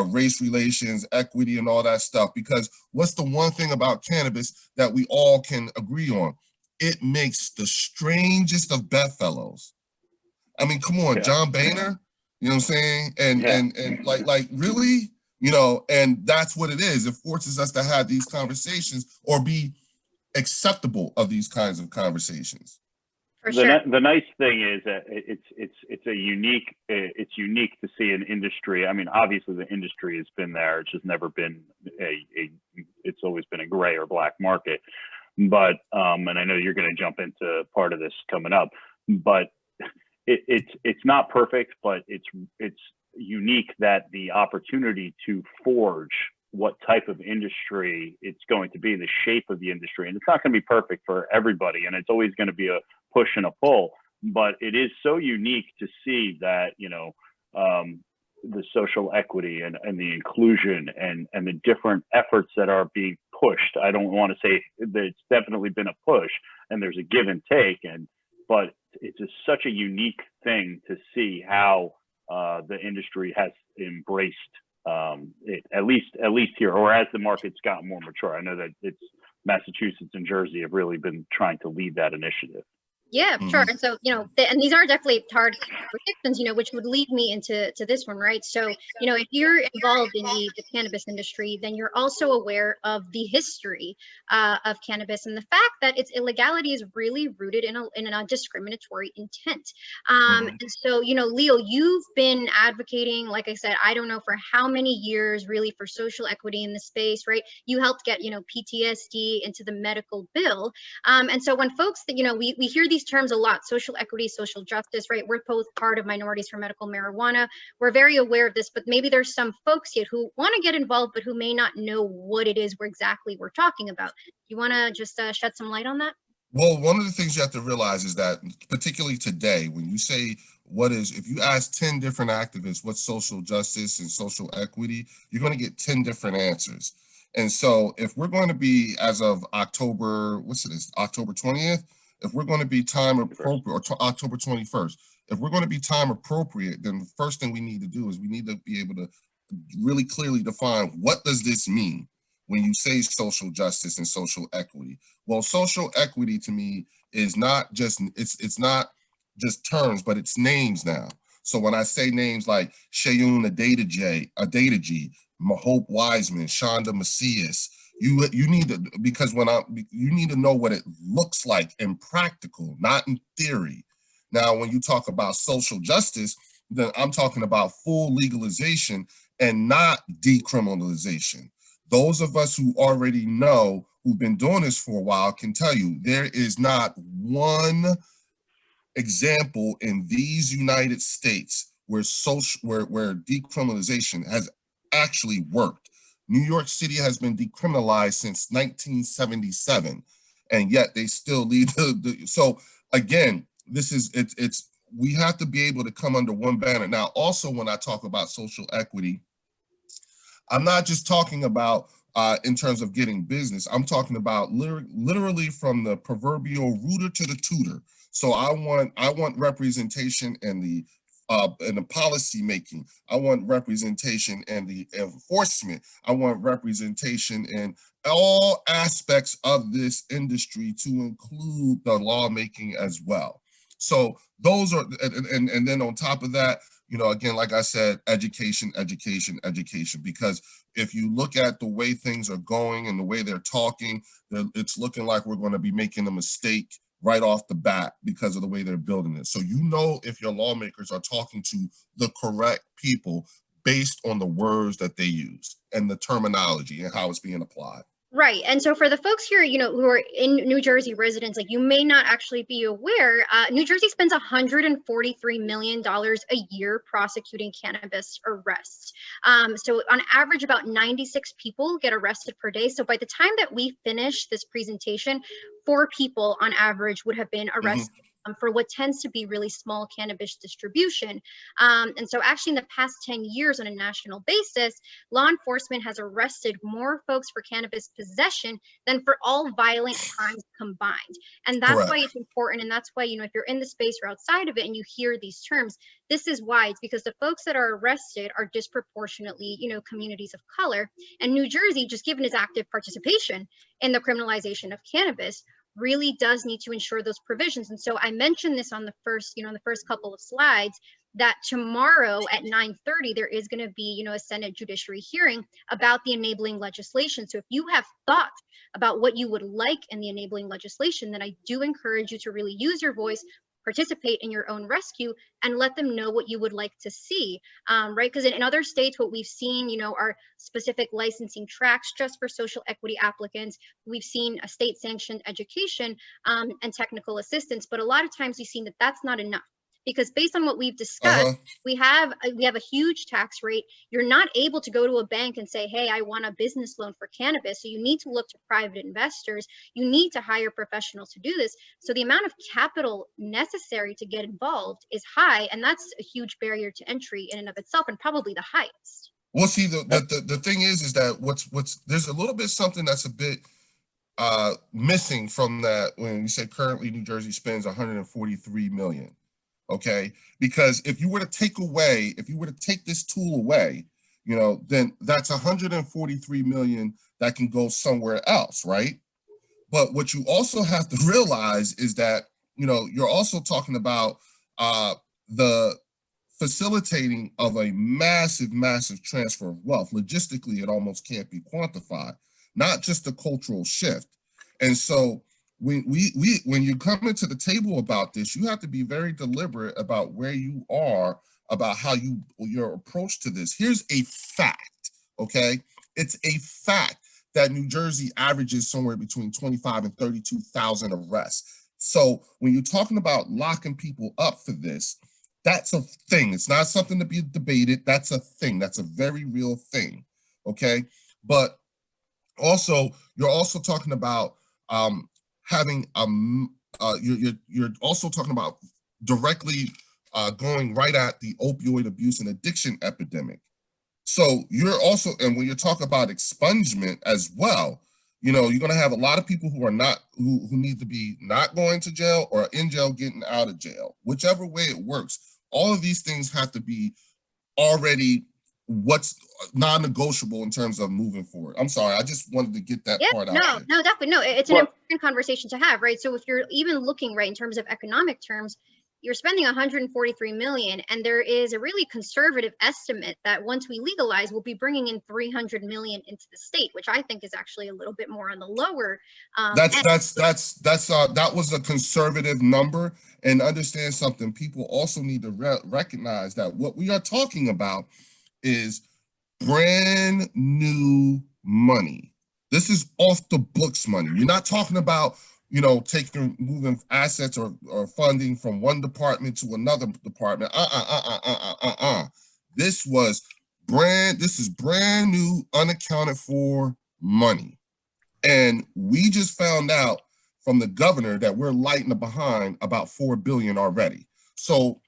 Speaker 4: race relations, equity, and all that stuff. Because what's the one thing about cannabis that we all can agree on? It makes the strangest of bedfellows. I mean, come on, John Boehner, you know what I'm saying? And like really, and that's what it is. It forces us to have these conversations or be acceptable of these kinds of conversations.
Speaker 3: The nice thing is that it's unique to see an industry. I mean, obviously the industry has been there. It's just never been it's always been a gray or black market. But and I know you're going to jump into part of this coming up, but it's not perfect, but it's unique that the opportunity to forge what type of industry it's going to be, the shape of the industry. And it's not going to be perfect for everybody, and it's always going to be a push and a pull, but it is so unique to see that, the social equity and the inclusion and the different efforts that are being pushed. I don't want to say that it's definitely been a push and there's a give and take, but it's such a unique thing to see how the industry has embraced it, at least here, or as the market's gotten more mature. I know that it's Massachusetts and Jersey have really been trying to lead that initiative.
Speaker 1: Yeah, sure. And so, and these are definitely hard conversations, which would lead me into this one, right? So, if you're involved in the cannabis industry, then you're also aware of the history of cannabis and the fact that its illegality is really rooted in a discriminatory intent. And so, Leo, you've been advocating, like I said, I don't know for how many years, really, for social equity in the space, right? You helped get, PTSD into the medical bill. And so when folks that, we hear these terms a lot: social equity, social justice, right? We're both part of Minorities for Medical Marijuana. We're very aware of this, but maybe there's some folks yet who want to get involved, but who may not know what it is we're talking about. You want to just shed some light on that?
Speaker 4: Well, one of the things you have to realize is that, particularly today, when you say if you ask 10 different activists what's social justice and social equity, you're going to get 10 different answers. And so if we're going to be, as of October 20th, if we're going to be time appropriate, or October 21st, if we're going to be time appropriate, then the first thing we need to do is we need to be able to really clearly define, what does this mean when you say social justice and social equity? Well, social equity to me is not just, it's not just terms, but it's names now. So when I say names like Shayun Adedeji, Hope Wiseman, Shonda Macias, you need to, because you need to know what it looks like in practical, not in theory. Now, when you talk about social justice, then I'm talking about full legalization and not decriminalization. Those of us who already know, who've been doing this for a while, can tell you there is not one example in these United States where where decriminalization has actually worked. New York City has been decriminalized since 1977, and yet they still lead so again, this is it's we have to be able to come under one banner. Now, also when I talk about social equity, I'm not just talking about in terms of getting business. I'm talking about literally from the proverbial rooter to the tutor. So I want representation in the policy making. I want representation in the enforcement. I want representation in all aspects of this industry, to include the lawmaking as well. So those are, and then on top of that, you know, again, like I said, education, education, education, because if you look at the way things are going and the way they're talking, it's looking like we're going to be making a mistake right off the bat because of the way they're building it. So you know if your lawmakers are talking to the correct people based on the words that they use and the terminology and how it's being applied.
Speaker 1: Right. And so for the folks here, you know, who are in New Jersey residents, like you may not actually be aware, New Jersey spends $143 million a year prosecuting cannabis arrests. So on average, about 96 people get arrested per day. So by the time that we finish this presentation, 4 people on average would have been arrested. For what tends to be really small cannabis distribution. And so actually in the past 10 years on a national basis, law enforcement has arrested more folks for cannabis possession than for all violent crimes combined. And that's
Speaker 4: Correct.
Speaker 1: why it's important. And that's why, you know, if you're in the space or outside of it and you hear these terms, this is why. It's because the folks that are arrested are disproportionately, you know, communities of color. And New Jersey, just given its active participation in the criminalization of cannabis, really does need to ensure those provisions. And so I mentioned this on the first, you know, in the first couple of slides, that tomorrow at 9:30 there is going to be, you know, a Senate judiciary hearing about the enabling legislation. So if you have thoughts about what you would like in the enabling legislation, then I do encourage you to really use your voice, participate in your own rescue, and let them know what you would like to see, right? Because in other states, what we've seen, you know, are specific licensing tracks just for social equity applicants. We've seen a state-sanctioned education and technical assistance, but a lot of times we've seen that that's not enough. Because based on what we've discussed, we have a huge tax rate. You're not able to go to a bank and say, hey, I want a business loan for cannabis. So you need to look to private investors. You need to hire professionals to do this. So the amount of capital necessary to get involved is high. And that's a huge barrier to entry in and of itself, and probably the highest.
Speaker 4: Well, see, the thing is that what's there's a little bit something that's a bit missing from that when you say currently New Jersey spends 143 million. Okay, because if you were to take this tool away, you know, then that's 143 million that can go somewhere else, right? But what you also have to realize is that, you know, you're also talking about the facilitating of a massive transfer of wealth. Logistically, it almost can't be quantified, not just a cultural shift. And so when you come into the table about this, you have to be very deliberate about where you are, about how your approach to this. Here's a fact, okay? It's a fact that New Jersey averages somewhere between 25 and 32,000 arrests. So when you're talking about locking people up for this, that's a thing. It's not something to be debated. That's a thing. That's a very real thing, okay? But also, you're also talking about having you're also talking about directly going right at the opioid abuse and addiction epidemic. So you're also, and when you talk about expungement as well, you know, you're going to have a lot of people who are not who need to be not going to jail or in jail getting out of jail, whichever way it works. All of these things have to be already what's non-negotiable in terms of moving forward. I'm sorry, I just wanted to get that part out there.
Speaker 1: No, definitely. No, it's an important conversation to have, right? So if you're even looking right in terms of economic terms, you're spending 143 million, and there is a really conservative estimate that once we legalize, we'll be bringing in 300 million into the state, which I think is actually a little bit more on the lower.
Speaker 4: That was a conservative number, and understand something. People also need to recognize that what we are talking about is brand new money. This is off the books money. We're not talking about, moving assets or funding from one department to another department. This is brand new, unaccounted for money. And we just found out from the governor that we're lighting behind about $4 billion already. So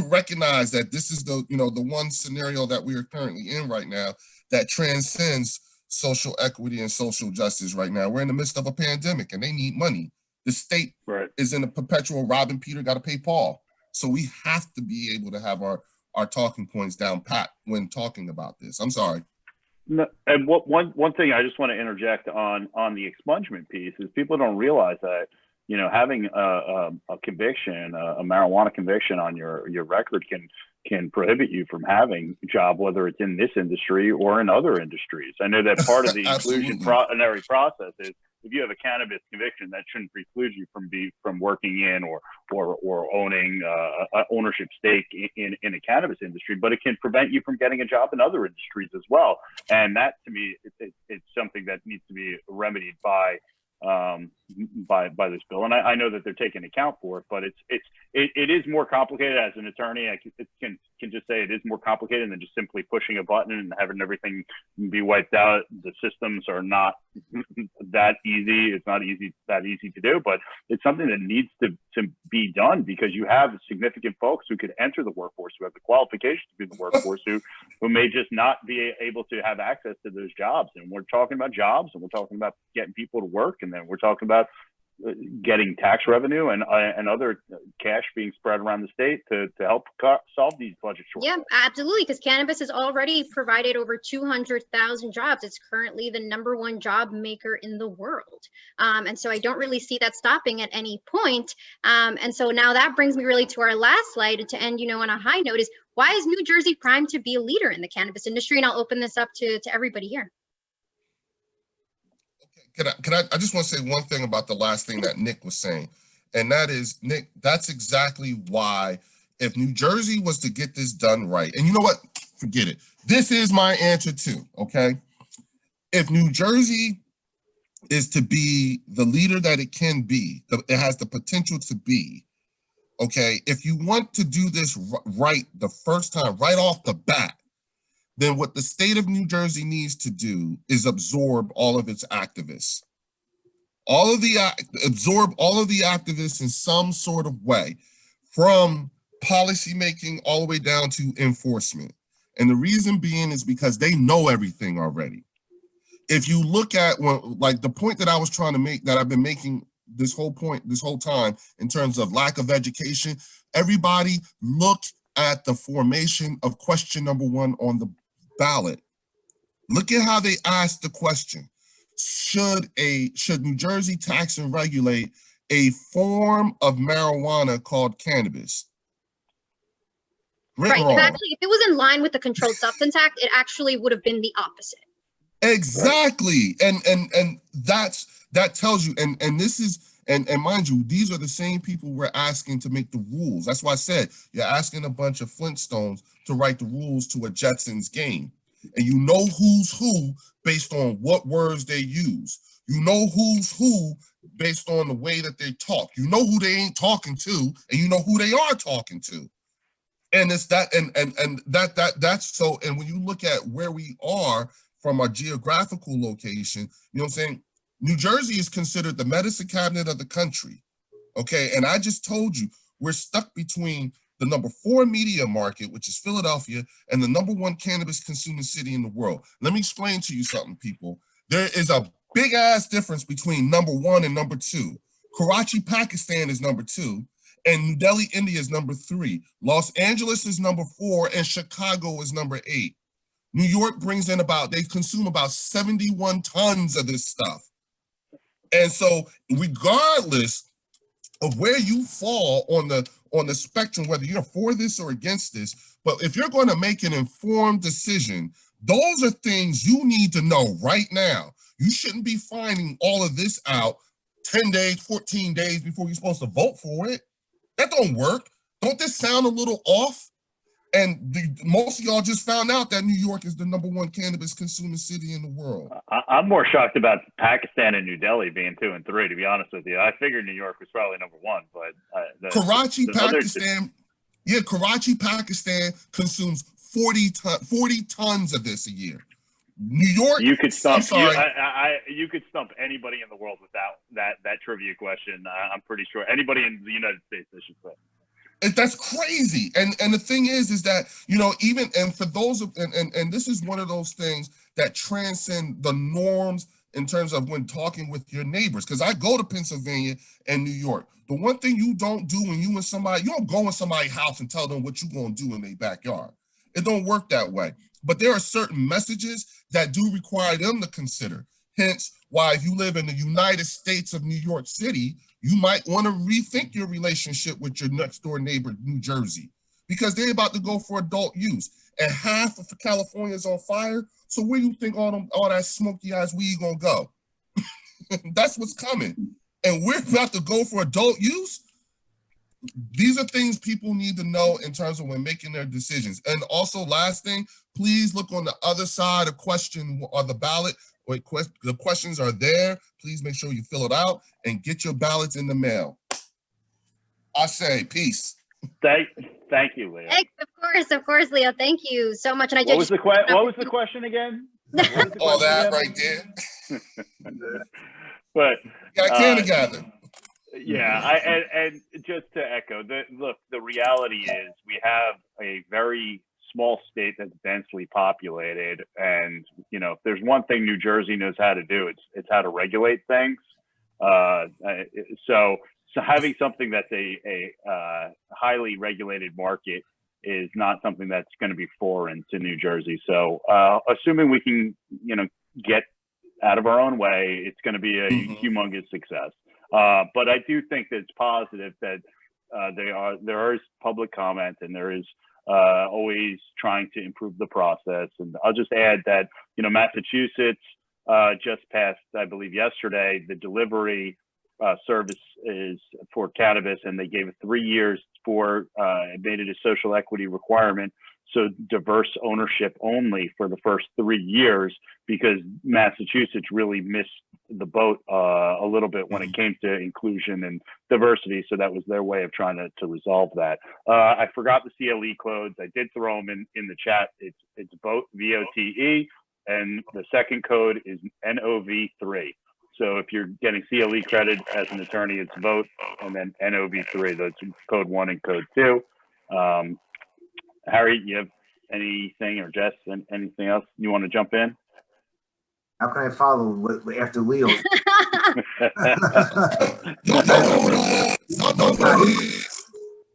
Speaker 4: recognize that this is the one scenario that we are currently in right now that transcends social equity and social justice right now. We're in the midst of a pandemic and they need money. The state is in a perpetual robbing Peter, got to pay Paul. So we have to be able to have our talking points down pat when talking about this. I'm sorry.
Speaker 3: No, and one thing I just want to interject on the expungement piece is people don't realize that, having a conviction, a marijuana conviction on your record can prohibit you from having a job, whether it's in this industry or in other industries. I know that part of the inclusionary process is if you have a cannabis conviction, that shouldn't preclude you from working in or owning ownership stake in a cannabis industry, but it can prevent you from getting a job in other industries as well. And that, to me, it's something that needs to be remedied by this bill. And I know that they're taking account for it, but it is more complicated. As an attorney, I can just say it is more complicated than just simply pushing a button and having everything be wiped out. The systems are not that easy. It's not that easy to do, but it's something that needs to be done because you have significant folks who could enter the workforce, who have the qualifications to be in the workforce, who may just not be able to have access to those jobs. And we're talking about jobs, and we're talking about getting people to work, and then we're talking about getting tax revenue and other cash being spread around the state to help solve these budget shortfalls.
Speaker 1: Yeah, absolutely, because cannabis has already provided over 200,000 jobs. It's currently the #1 job maker in the world. And so I don't really see that stopping at any point. And so now that brings me really to our last slide to end, on a high note is, why is New Jersey primed to be a leader in the cannabis industry? And I'll open this up to everybody here.
Speaker 4: I just want to say one thing about the last thing that Nick was saying. And that is, Nick, that's exactly why if New Jersey was to get this done right, and you know what? Forget it. This is my answer too, okay? If New Jersey is to be the leader that it can be, it has the potential to be, okay? If you want to do this right the first time, right off the bat, then what the state of New Jersey needs to do is absorb all of its activists. Absorb all of the activists in some sort of way, from policy making all the way down to enforcement. And the reason being is because they know everything already. If you look at like the point that I was trying to make, that I've been making this whole time in terms of lack of education, everybody look at the formation of question number 1 on the ballot. Look at how they asked the question. Should New Jersey tax and regulate a form of marijuana called cannabis?
Speaker 1: Right. If it was in line with the Controlled Substance Act, it actually would have been the opposite.
Speaker 4: Exactly. And that tells you, and this is, and mind you, these are the same people we're asking to make the rules. That's why I said you're asking a bunch of Flintstones to write the rules to a Jetsons game. And you know who's who based on what words they use. You know who's who based on the way that they talk. You know who they ain't talking to, and you know who they are talking to. And it's that, and that's so. And when you look at where we are from our geographical location, you know what I'm saying? New Jersey is considered the medicine cabinet of the country. Okay, and I just told you we're stuck between the #4 media market, which is Philadelphia, and the #1 cannabis consuming city in the world. Let me explain to you something, people. There is a big ass difference between #1 and #2. Karachi, Pakistan is #2, and New Delhi, India is #3. Los Angeles is #4, and Chicago is #8. New York brings in they consume about 71 tons of this stuff. And so regardless of where you fall on the spectrum, whether you're for this or against this, but if you're going to make an informed decision, those are things you need to know right now. You shouldn't be finding all of this out 10 days, 14 days before you're supposed to vote for it. That don't work. Don't this sound a little off? And most of y'all just found out that New York is the #1 cannabis consuming city in the world.
Speaker 3: I'm more shocked about Pakistan and New Delhi being 2 and 3, to be honest with you. I figured New York was probably #1, but
Speaker 4: Karachi, Pakistan, Karachi, Pakistan consumes 40 tons of this a year. New York,
Speaker 3: you could stump.
Speaker 4: I'm sorry.
Speaker 3: You could stump anybody in the world without that trivia question. I'm pretty sure anybody in the United States, I should say.
Speaker 4: That's crazy. And the thing is that, you know, even, and for those of, and this is one of those things that transcend the norms in terms of when talking with your neighbors. Because I go to Pennsylvania and New York. The one thing you don't do when you and somebody, you don't go in somebody's house and tell them what you're going to do in their backyard. It don't work that way. But there are certain messages that do require them to consider. Hence why if you live in the United States of New York City, you might want to rethink your relationship with your next door neighbor, New Jersey, because they're about to go for adult use. And half of California is on fire. So where do you think all that smoky ass weed gonna go? That's what's coming. And we're about to go for adult use. These are things people need to know in terms of when making their decisions. And also, last thing, please look on the other side of question or the ballot. The questions are there. Please make sure you fill it out and get your ballots in the mail. I say peace.
Speaker 3: Thank you, Leo.
Speaker 1: Of course, Leo. Thank you so much. And
Speaker 3: what was the question again?
Speaker 4: All that right there.
Speaker 3: But
Speaker 4: got can together.
Speaker 3: Yeah, and just to echo, the reality is we have a very small state that's densely populated, and you know, if there's one thing New Jersey knows how to do, it's how to regulate things. So having something that's a highly regulated market is not something that's going to be foreign to New Jersey. So assuming we can, you know, get out of our own way, it's going to be a humongous success. But I do think that it's positive that there is public comment, and there is always trying to improve the process. And I'll just add that, you know, Massachusetts just passed, I believe yesterday, the delivery service is for cannabis, and they gave it 3 years for it made it a social equity requirement. So diverse ownership only for the first 3 years, because Massachusetts really missed the boat a little bit when it came to inclusion and diversity. So that was their way of trying to resolve that. I forgot the CLE codes. I did throw them in the chat. It's VOTE, VOTE, and the second code is NOV3. So if you're getting CLE credit as an attorney, it's VOTE, and then NOV3. That's code 1 and code 2. Harry, you have anything, or Jess, anything else you want to jump in?
Speaker 2: How can I follow after Leo?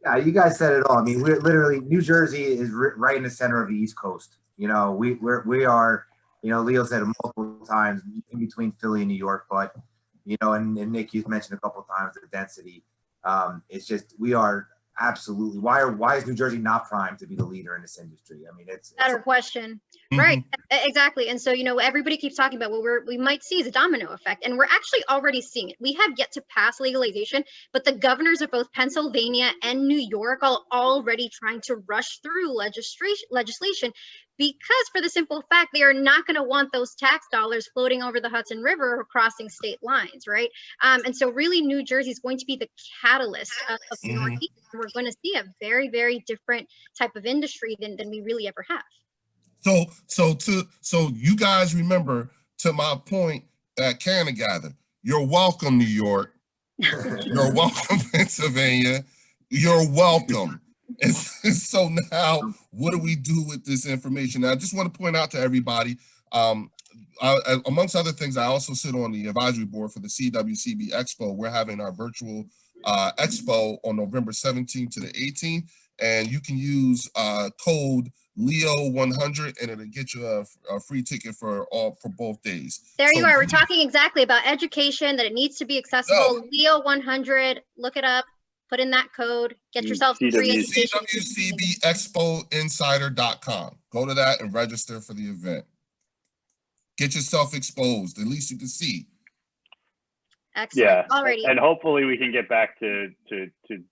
Speaker 2: Yeah, you guys said it all. I mean, we're literally, New Jersey is right in the center of the East Coast. You know, we are, you know, Leo said it multiple times, in between Philly and New York, but, you know, and Nick, you've mentioned a couple of times the density. It's just, we are absolutely, why is New Jersey not primed to be the leader in this industry? I mean, it's
Speaker 1: better question. Right, exactly. And so, you know, everybody keeps talking about what we might see is a domino effect, and we're actually already seeing it. We have yet to pass legalization, but the governors of both Pennsylvania and New York are already trying to rush through legislation, because for the simple fact they are not going to want those tax dollars floating over the Hudson River or crossing state lines, right? And so really New Jersey is going to be the catalyst of the Northeast. We're going to see a very, very different type of industry than we really ever have.
Speaker 4: So you guys remember, to my point at Canna Gather, you're welcome, New York. You're welcome, Pennsylvania. You're welcome. And so now, what do we do with this information? Now, I just want to point out to everybody, amongst other things, I also sit on the advisory board for the CWCB Expo. We're having our virtual expo on November 17th to the 18th, and you can use code Leo100, and it'll get you a free ticket for both days.
Speaker 1: There you are. We're talking exactly about education, that it needs to be accessible. Leo100, look it up. Put in that code, get yourself some free education.
Speaker 4: CWCBExpoinsider.com. Go to that and register for the event. Get yourself exposed. At least you can see.
Speaker 1: Excellent.
Speaker 3: Yeah,
Speaker 1: already.
Speaker 3: And hopefully we can get back to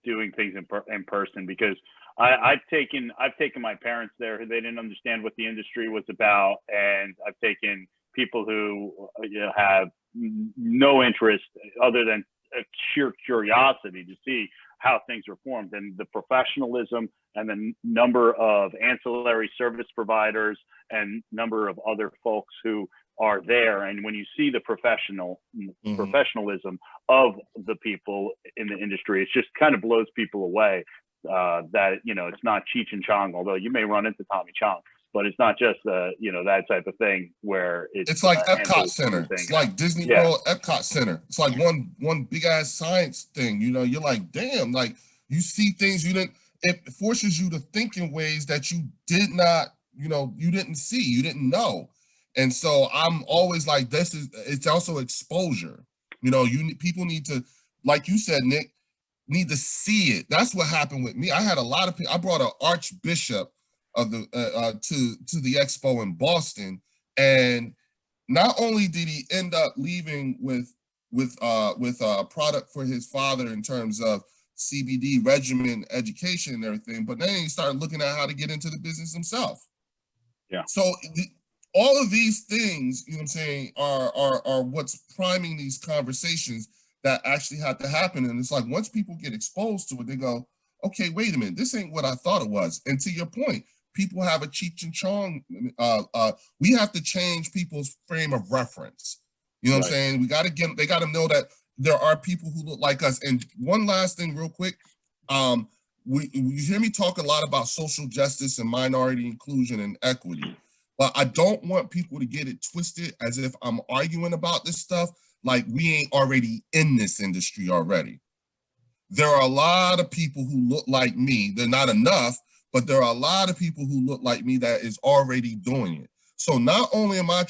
Speaker 3: doing things in person, because I've taken my parents there who they didn't understand what the industry was about, and I've taken people who have no interest other than sheer curiosity to see how things are formed, and the professionalism and the number of ancillary service providers and number of other folks who are there. And when you see the professionalism of the people in the industry, it just kind of blows people away. That it's not Cheech and Chong, although you may run into Tommy Chong, but it's not just that type of thing where
Speaker 4: it's like Epcot Center. It's like Disney World Epcot Center. It's like one big ass science thing. You're like, damn, like you see things you didn't. It forces you to think in ways that you did not, you didn't see, you didn't know. And so I'm always like, it's also exposure. People need to, like you said, Nick, need to see it. That's what happened with me. I had a lot of people. I brought an archbishop of the to the expo in Boston, and not only did he end up leaving with a product for his father in terms of CBD regimen education and everything, but then he started looking at how to get into the business himself.
Speaker 3: Yeah.
Speaker 4: So all of these things, you know what I'm saying, are what's priming these conversations that actually have to happen. And it's like, once people get exposed to it, they go, okay, wait a minute, this ain't what I thought it was. And to your point, people have a Cheech and Chong. We have to change people's frame of reference. You know what I'm saying? They got to know that there are people who look like us. And one last thing real quick, you hear me talk a lot about social justice and minority inclusion and equity, but I don't want people to get it twisted as if I'm arguing about this stuff like we ain't already in this industry already. There are a lot of people who look like me. They're not enough, but there are a lot of people who look like me that is already doing it. So not only am I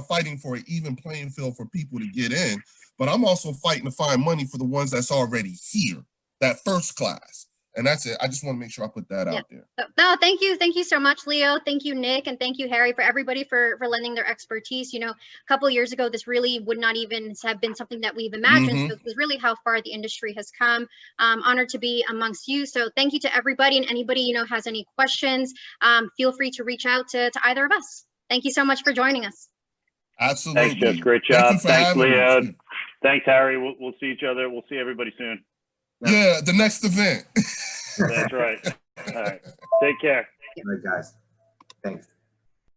Speaker 4: fighting for an even playing field for people to get in, but I'm also fighting to find money for the ones that's already here, that first class. And that's it. I just want to make sure I put that out there.
Speaker 1: No, thank you. Thank you so much, Leo. Thank you, Nick. And thank you, Harry, for everybody for lending their expertise. A couple of years ago, this really would not even have been something that we've imagined. So this is really how far the industry has come. Honored to be amongst you. So thank you to everybody, and anybody, has any questions, feel free to reach out to either of us. Thank you so much for joining us.
Speaker 4: Absolutely.
Speaker 3: Thanks, Jess. Great job. Thanks, Leo.
Speaker 4: Me.
Speaker 3: Thanks, Harry. We'll see each other. We'll see everybody soon.
Speaker 4: Yeah, the next event.
Speaker 3: That's right. All right. Take care.
Speaker 2: All right, guys. Thanks.